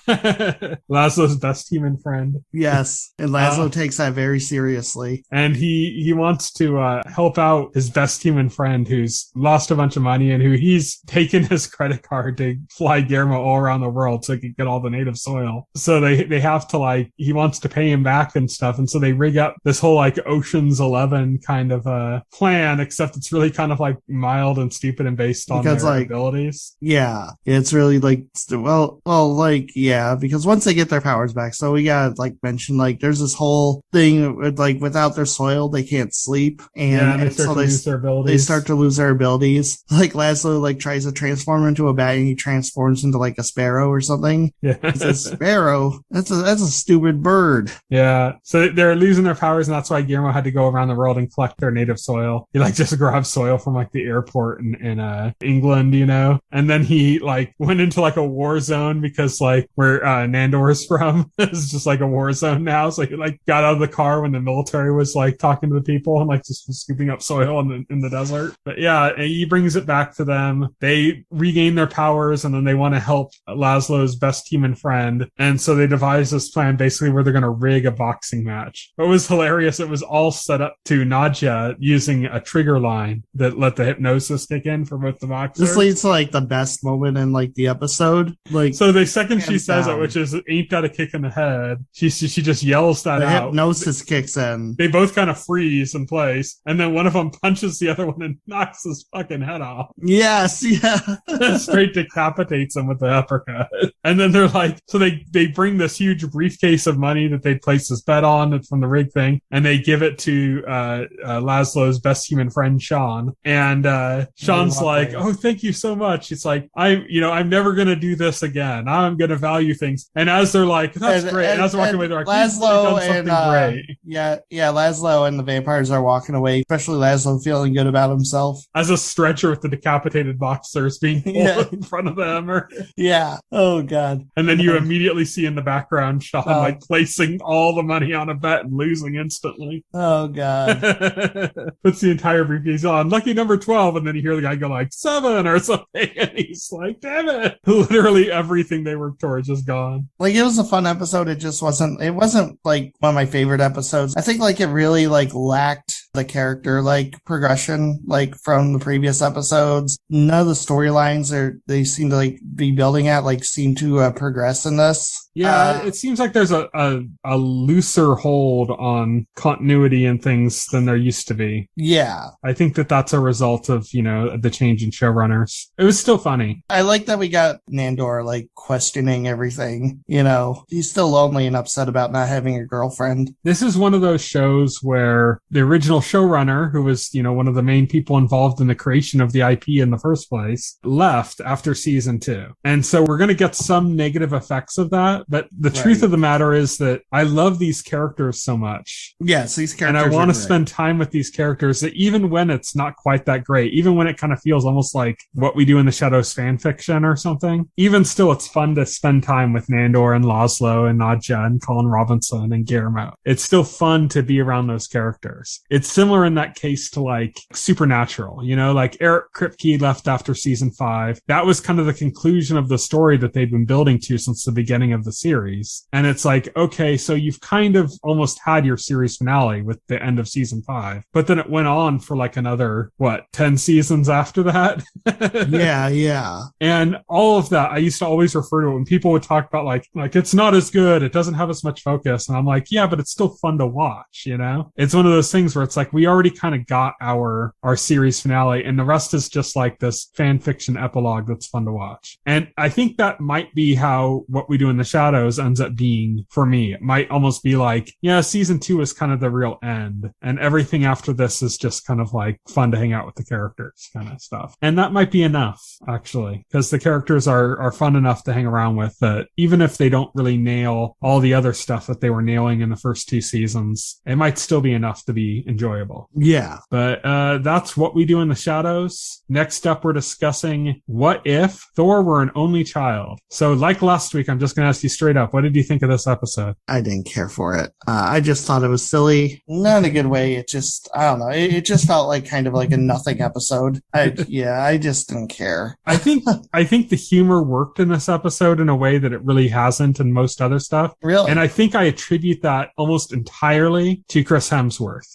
Laszlo's best human friend. Yes. And Laszlo takes that very seriously. And he wants to help out his best human friend who's lost a bunch of money and who he's taken his credit card to fly Guillermo all around the world so he can get all the native soil. So they have to he wants to pay him back and stuff. And so they rig up this whole Ocean's 11 kind of plan, except it's really kind of mild and stupid and based on their abilities. Yeah. It's really yeah, because once they get their powers back, so we gotta mention there's this whole thing with without their soil they can't sleep, and they start to lose their abilities. They start to lose their abilities. Laszlo tries to transform into a bat and he transforms into a sparrow or something. Yeah. It's a sparrow. That's a stupid bird. Yeah. So they're losing their powers, and that's why Guillermo had to go around the world and collect their native soil. He just grabbed soil from the airport in England, and then he went into a war zone because where Nandor is from is just a war zone now. So he got out of the car when the military was talking to the people and just scooping up soil in the desert. But yeah, he brings it back to them. They regain their powers, and then they want to help Laszlo's best human friend. And so they devise this plan basically where they're going to rig a boxing match. It was hilarious. It was all set up to Nadja using a trigger line that let the hypnosis kick in for both the boxing boxer. This leads to like the best moment in like the episode. Like, so the second she says down. it, which is ain't that a kick in the head, she just yells that the out. hypnosis kicks in. They both kind of freeze in place, and then one of them punches the other one and knocks his fucking head off. Yes, yeah. Straight decapitates him with the uppercut. And then they're like, so they bring this huge briefcase of money that they'd placed this bet on from the rig thing, and they give it to Laszlo's best human friend, Sean. And Sean's like, oh, thank you so much. It's like, I'm never going to do this again. I'm going to value things. And as they're like, that's great. And as they're walking away, they're like, Laszlo and great. Yeah, Laszlo and the vampires are walking away, especially Laszlo feeling good about himself. As a stretcher with the decapitated boxers being pulled in front of them. Yeah. Oh, God. And then you immediately see in the background Sean like placing all the money on a bet and losing instantly. Oh, God. Puts the entire briefcase on. Lucky number 12. And then you hear the guy go like 7 or something. And he's like, damn it. Literally everything they worked towards is gone. Like, it was a fun episode. It wasn't like one of my favorite episodes. I think like it really like lacked the character like progression like from the previous episodes. None of the storylines they seem to like be building at like seem to progress in this. Yeah, it seems like there's a looser hold on continuity and things than there used to be. Yeah. I think that's a result of, the change in showrunners. It was still funny. I like that we got Nandor like questioning everything. He's still lonely and upset about not having a girlfriend. This is one of those shows where the original showrunner, who was, one of the main people involved in the creation of the IP in the first place, left after season 2. And so we're going to get some negative effects of that. But the truth of the matter is that I love these characters so much. Yes, these characters. And I want to spend time with these characters that even when it's not quite that great, even when it kind of feels almost like What We Do in the Shadows fan fiction or something, even still, it's fun to spend time with Nandor and Laszlo and Nadja and Colin Robinson and Guillermo. It's still fun to be around those characters. It's similar in that case to like Supernatural, like Eric Kripke left after season 5. That was kind of the conclusion of the story that they'd been building to since the beginning of the series. And it's like, okay, so you've kind of almost had your series finale with the end of season 5, but then it went on for like another 10 seasons after that. yeah And all of that, I used to always refer to it when people would talk about like it's not as good, it doesn't have as much focus, and I'm like, yeah, but it's still fun to watch. It's one of those things where it's like we already kind of got our series finale, and the rest is just like this fan fiction epilogue that's fun to watch. And I think that might be how What We Do in the Shadows ends up being for me. It might almost be like, yeah, season 2 is kind of the real end, and everything after this is just kind of like fun to hang out with the characters kind of stuff. And that might be enough, actually, because the characters are fun enough to hang around with that even if they don't really nail all the other stuff that they were nailing in the first 2 seasons, it might still be enough to be enjoyable. Yeah. But that's What We Do in the Shadows. Next up, we're discussing What If Thor Were an Only Child. So like last week, I'm just going to ask you straight up, what did you think of this episode? I didn't care for it. I just thought it was silly. Not in a good way. It just, I don't know. It just felt like kind of like a nothing episode. I just didn't care. I think the humor worked in this episode in a way that it really hasn't in most other stuff. Really? And I think I attribute that almost entirely to Chris Hemsworth.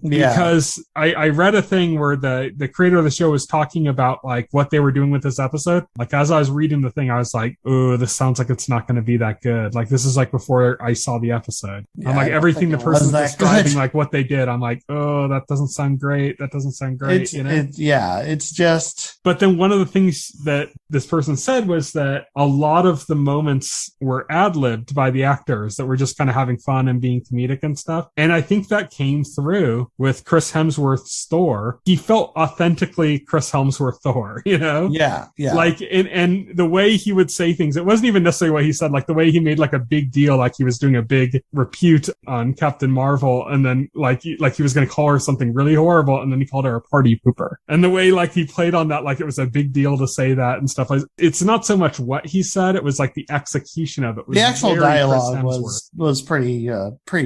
Because I read a thing where the creator of the show was talking about like what they were doing with this episode. Like as I was reading the thing, I was like, oh, this sounds like it's not going to be that good. Like this is like before I saw the episode. Yeah, I'm like everything the person's describing, like what they did. I'm like, oh, that doesn't sound great. That doesn't sound great. It's just. But then one of the things that this person said was that a lot of the moments were ad-libbed by the actors that were just kind of having fun and being comedic and stuff. And I think that came through with Chris Hemsworth's Thor. He felt authentically Chris Hemsworth Thor, Yeah. Like, and the way he would say things, it wasn't even necessarily what he said, like the way he made like a big deal, like he was doing a big repute on Captain Marvel, and then like he was going to call her something really horrible, and then he called her a party pooper. And the way like he played on that, like it was a big deal to say that and stuff. Like it's not so much what he said, it was like the execution of it. Was the actual dialogue was pretty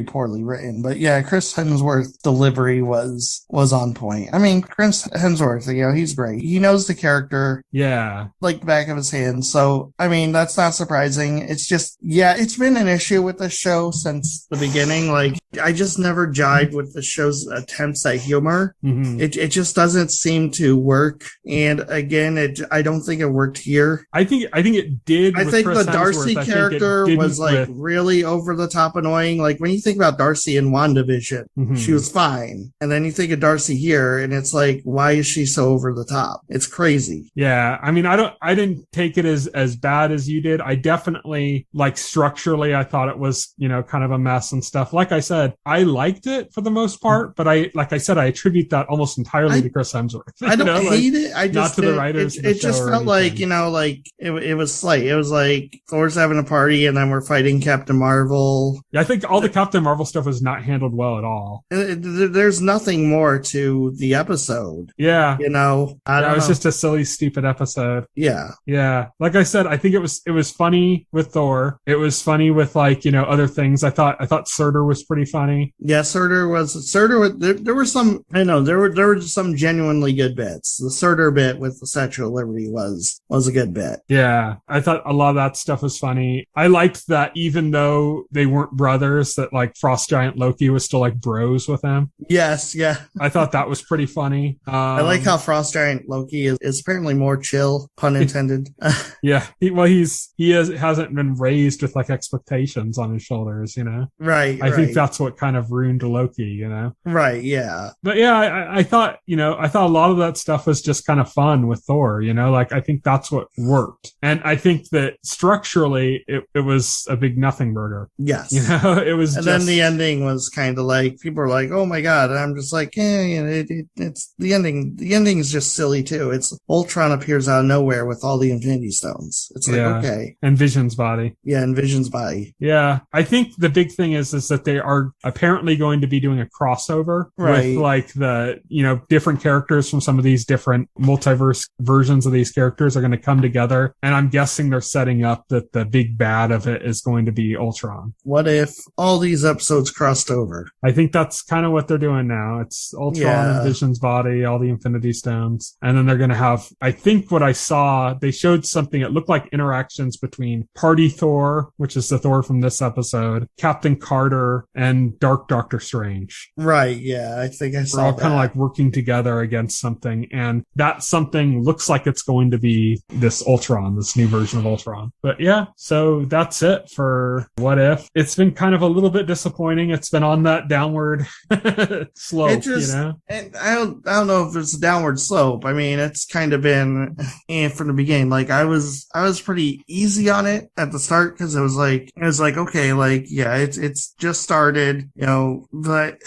poorly written, but yeah, Chris Hemsworth's delivery was on point. I mean, Chris Hemsworth, he's great. He knows the character, yeah, like the back of his hand. So I mean, that's not surprising. It's it's just, yeah, it's been an issue with the show since the beginning. Like, I just never jived with the show's attempts at humor. Mm-hmm. It just doesn't seem to work. And again, I don't think it worked here. I think it did. I with think Chris the Darcy Hemsworth. character was like really over the top annoying. Like when you think about Darcy in WandaVision, Mhm. she was fine. And then you think of Darcy here and it's like, why is she so over the top? It's crazy. Yeah. I mean, I didn't take it as bad as you did. I definitely, like, structurally, I thought it was, kind of a mess and stuff. Like I said, I liked it for the most part, but I attribute that almost entirely to Chris Hemsworth. I don't hate it. I just not to the writers. It just felt like, it was slight. It was like Thor's having a party and then we're fighting Captain Marvel. Yeah, I think all the Captain Marvel stuff was not handled well at all. There's nothing more to the episode. Yeah. I don't know. It was just a silly, stupid episode. Yeah. Yeah. Like I said, I think it was funny with Thor. It was funny with other things. I thought Surtur was pretty funny. Yeah, Surtur was there were some, there were some genuinely good bits. The Surtur bit with the Statue of Liberty was a good bit. Yeah. I thought a lot of that stuff was funny. I liked that even though they weren't brothers, that like Frost Giant Loki was still like bros with him. Yes, yeah. I thought that was pretty funny. I like how Frost Giant Loki is apparently more chill, pun intended. Yeah. He hasn't been raised with like expectations on his shoulders, Right. I think that's what kind of ruined Loki, Right, yeah. But yeah, I thought a lot of that stuff was just kind of fun with Thor, like I think that's what worked. And I think that structurally it was a big nothing burger. Yes. It was. And then the ending was kind of like, people were like, oh my God. And I'm just like, it's the ending. The ending is just silly too. It's Ultron appears out of nowhere with all the Infinity Stones. It's like, okay. And Vision's body. Yeah, and Vision's body. Yeah. I think the big thing is that they are apparently going to be doing a crossover with like the, different characters from some of these different multiverse versions of these characters are going to come together. And I'm guessing they're setting up that the big bad of it is going to be Ultron. What if all these episodes crossed over? I think that's kind of what they're doing now. It's Ultron and Vision's body, all the Infinity Stones. And then they're going to have, I think what I saw, they showed something, it looked like interactions between Party Thor, which is the Thor from this episode, Captain Carter, and Dark Doctor Strange. Right, yeah, I think I saw that. They're all kind of like working together against something. And that something looks like it's going to be this Ultron, this new version of Ultron. But yeah, so that's it for What If. It's been kind of a little bit disappointing. It's been on that downward slope, And I don't know if it's a downward slope. I mean, it's kind of been from the beginning. Like I was pretty easy on it at the start because it was like okay, like yeah, it's just started, but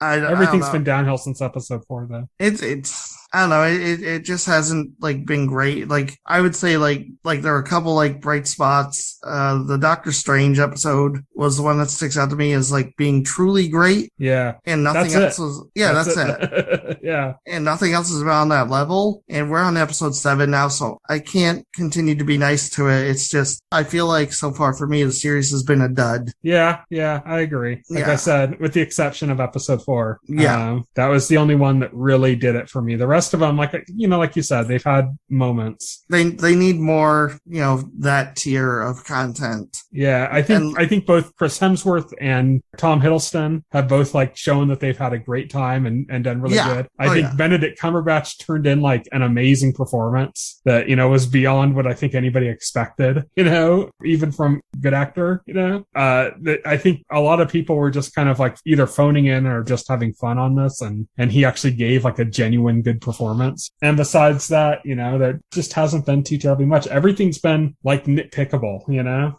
everything's been downhill since episode 4 though. It's I don't know. It just hasn't like been great. Like I would say like there were a couple like bright spots. The Doctor Strange episode was the one that sticks out to me as like being truly great. Yeah. And nothing else was, that's it. Yeah. And nothing else is on that level. And we're on episode 7 now, so I can't continue to be nice to it. It's just, I feel like so far for me, the series has been a dud. Yeah, I agree. Like I said, with the exception of episode 4. Yeah. That was the only one that really did it for me. The rest of them, like you said, they've had moments. They need more, that tier of content. Yeah, I think both Chris Hemsworth and Tom Hiddleston have both like shown that they've had a great time and done really good. I think Benedict Cumberbatch turned in like an amazing performance that, was beyond what I think anybody expected, even from good actor, I think a lot of people were just kind of like either phoning in or just having fun on this. And he actually gave like a genuine good performance. And besides that, there just hasn't been too terribly much. Everything's been like nitpickable,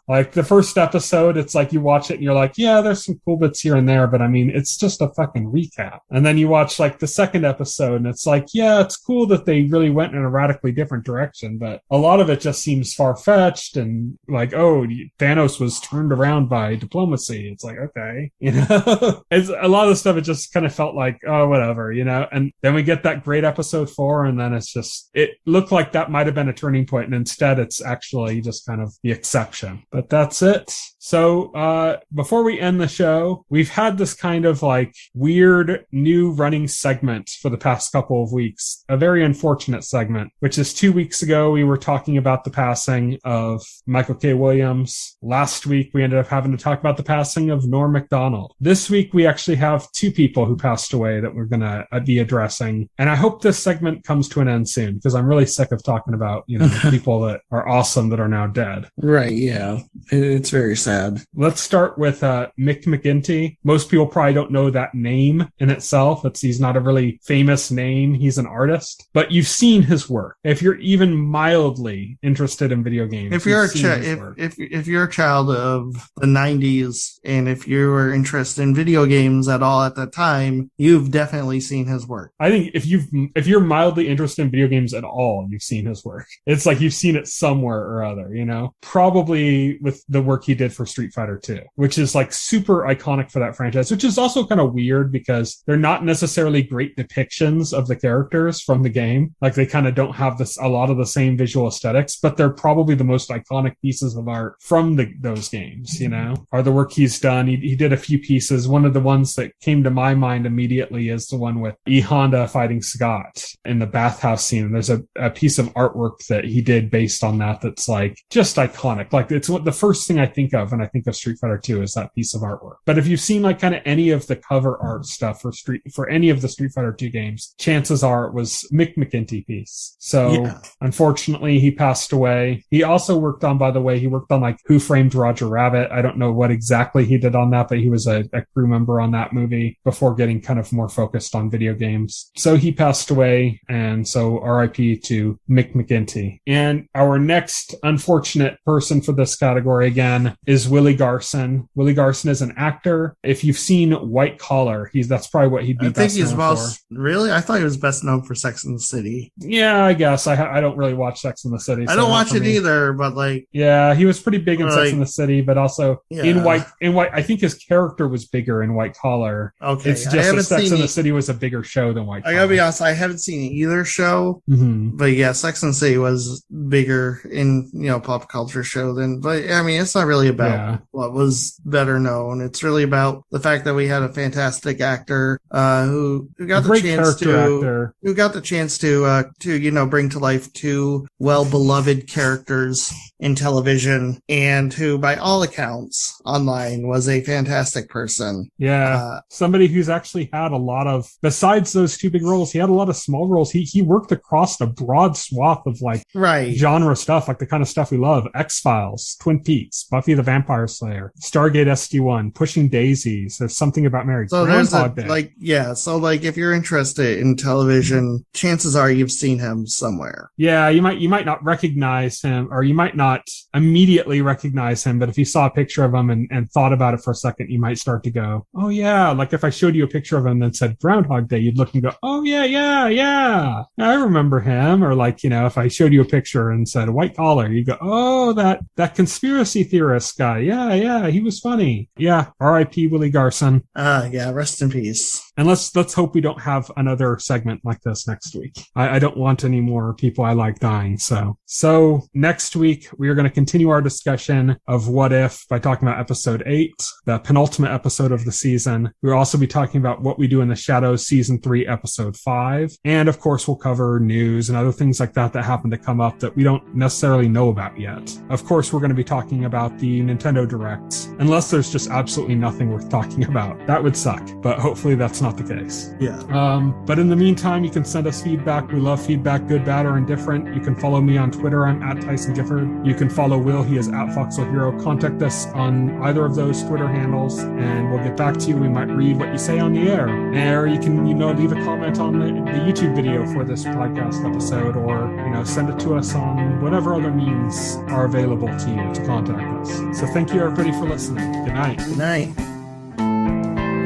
like the first episode, it's like you watch it and you're like, yeah, there's some cool bits here and there, but I mean, it's just a fucking recap. And then you watch like the second episode and it's like, yeah, it's cool that they really went in a radically different direction, but a lot of it just seems far-fetched and like, oh, Thanos was turned around by diplomacy. It's like, okay, it's a lot of the stuff. It just kind of felt like, oh, whatever, and then we get that great episode episode 4, and then it looked like that might have been a turning point, and instead it's actually just kind of the exception. But that's it. So before we end the show, we've had this kind of like weird new running segment for the past couple of weeks, a very unfortunate segment, which is 2 weeks ago we were talking about the passing of Michael K. Williams. Last week we ended up having to talk about the passing of Norm Macdonald. This week we actually have 2 people who passed away that we're going to be addressing. And I hope this segment comes to an end soon, because I'm really sick of talking about, people that are awesome that are now dead. Right, yeah. It's very sad. Let's start with Mick Mcginty. Most people probably don't know that name in itself. He's not a really famous name. He's an artist, but you've seen his work. If you're even mildly interested in video games, if you're if you're a child of the 90s, and if you were interested in video games at all at that time, you've definitely seen his work. I think if you're mildly interested in video games at all, you've seen his work. It's like you've seen it somewhere or other, probably with the work he did for Street Fighter 2, which is like super iconic for that franchise, which is also kind of weird because they're not necessarily great depictions of the characters from the game. Like they kind of don't have a lot of the same visual aesthetics, but they're probably the most iconic pieces of art from those games, are the work he's done. He did a few pieces. One of the ones that came to my mind immediately is the one with E. Honda fighting Scott in the bathhouse scene. There's a piece of artwork that he did based on that's like just iconic. Like it's the first thing I think of when I think of Street Fighter 2 is that piece of artwork. But if you've seen like kind of any of the cover art stuff for any of the Street Fighter 2 games, chances are it was Mick Mcginty piece. So Unfortunately he passed away. He also worked on like Who Framed Roger Rabbit. I don't know what exactly he did on that, but he was a crew member on that movie before getting kind of more focused on video games. So he passed away, and so RIP to Mick Mcginty. And our next unfortunate person for this category again is Willy Garson. Willy Garson is an actor. If you've seen White Collar, that's probably what he'd be best known for. Really? I thought he was best known for Sex and the City. Yeah, I guess. I don't really watch Sex and the City. I don't watch it either, but like... Yeah, he was pretty big in Sex and the City, but also in White... I think his character was bigger in White Collar. Okay. It's just that Sex and the City was a bigger show than White Collar. I gotta be honest, I haven't seen either show, but yeah, Sex and the City was bigger in, pop culture show than... But, I mean, it's not really about what was better known. It's really about the fact that we had a fantastic actor who got the chance to bring to life 2 well-beloved characters in television, and who, by all accounts, online was a fantastic person. Yeah, somebody who's actually had a lot of, besides those 2 big roles, he had a lot of small roles. He worked across a broad swath of like genre stuff, like the kind of stuff we love: X-Files, Twin Peaks, Buffy the Vampire Slayer, Stargate SG-1, Pushing Daisies. There's Something About Mary. So if you're interested in television, chances are you've seen him somewhere. Yeah, you might not recognize him, or you might not immediately recognize him, but if you saw a picture of him and thought about it for a second, you might start to go, oh yeah. Like if I showed you a picture of him and said Groundhog Day, you'd look and go, oh yeah, I remember him. Or like, if I showed you a picture and said White Collar, you go, oh, that conspiracy theorist guy. Yeah, he was funny. Yeah, R.I.P. Willy Garson. Rest in peace. And let's hope we don't have another segment like this next week. I don't want any more people I like dying. So next week we are going to continue our discussion of What If by talking about episode 8, the penultimate episode of the season. We'll also be talking about What We Do in the Shadows season 3, episode 5. And of course we'll cover news and other things like that happen to come up that we don't necessarily know about yet. Of course we're going to be talking about the Nintendo Directs, unless there's just absolutely nothing worth talking about. That would suck, but hopefully that's not the case. Yeah. But in the meantime, you can send us feedback. We love feedback, good, bad, or indifferent. You can follow me on Twitter. I'm at Tyson Gifford. You can follow Will. He is at Foxhole Hero. Contact us on either of those Twitter handles, and we'll get back to you. We might read what you say on the air. Or you can, leave a comment on the YouTube video for this podcast episode, or, send it to us on whatever other means are available to you to contact us. So thank you, everybody, for listening. Good night. Good night.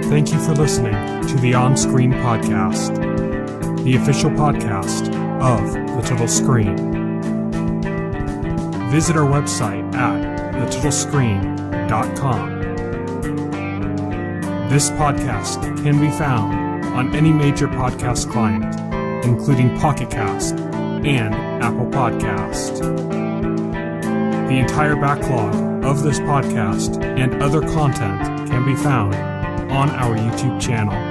Thank you for listening to the OnScreen podcast, the official podcast of The Little Screen. Visit our website at littlescreen.com. This podcast can be found on any major podcast client, including Pocket Cast and Apple Podcast. The entire backlog of this podcast and other content can be found on our YouTube channel.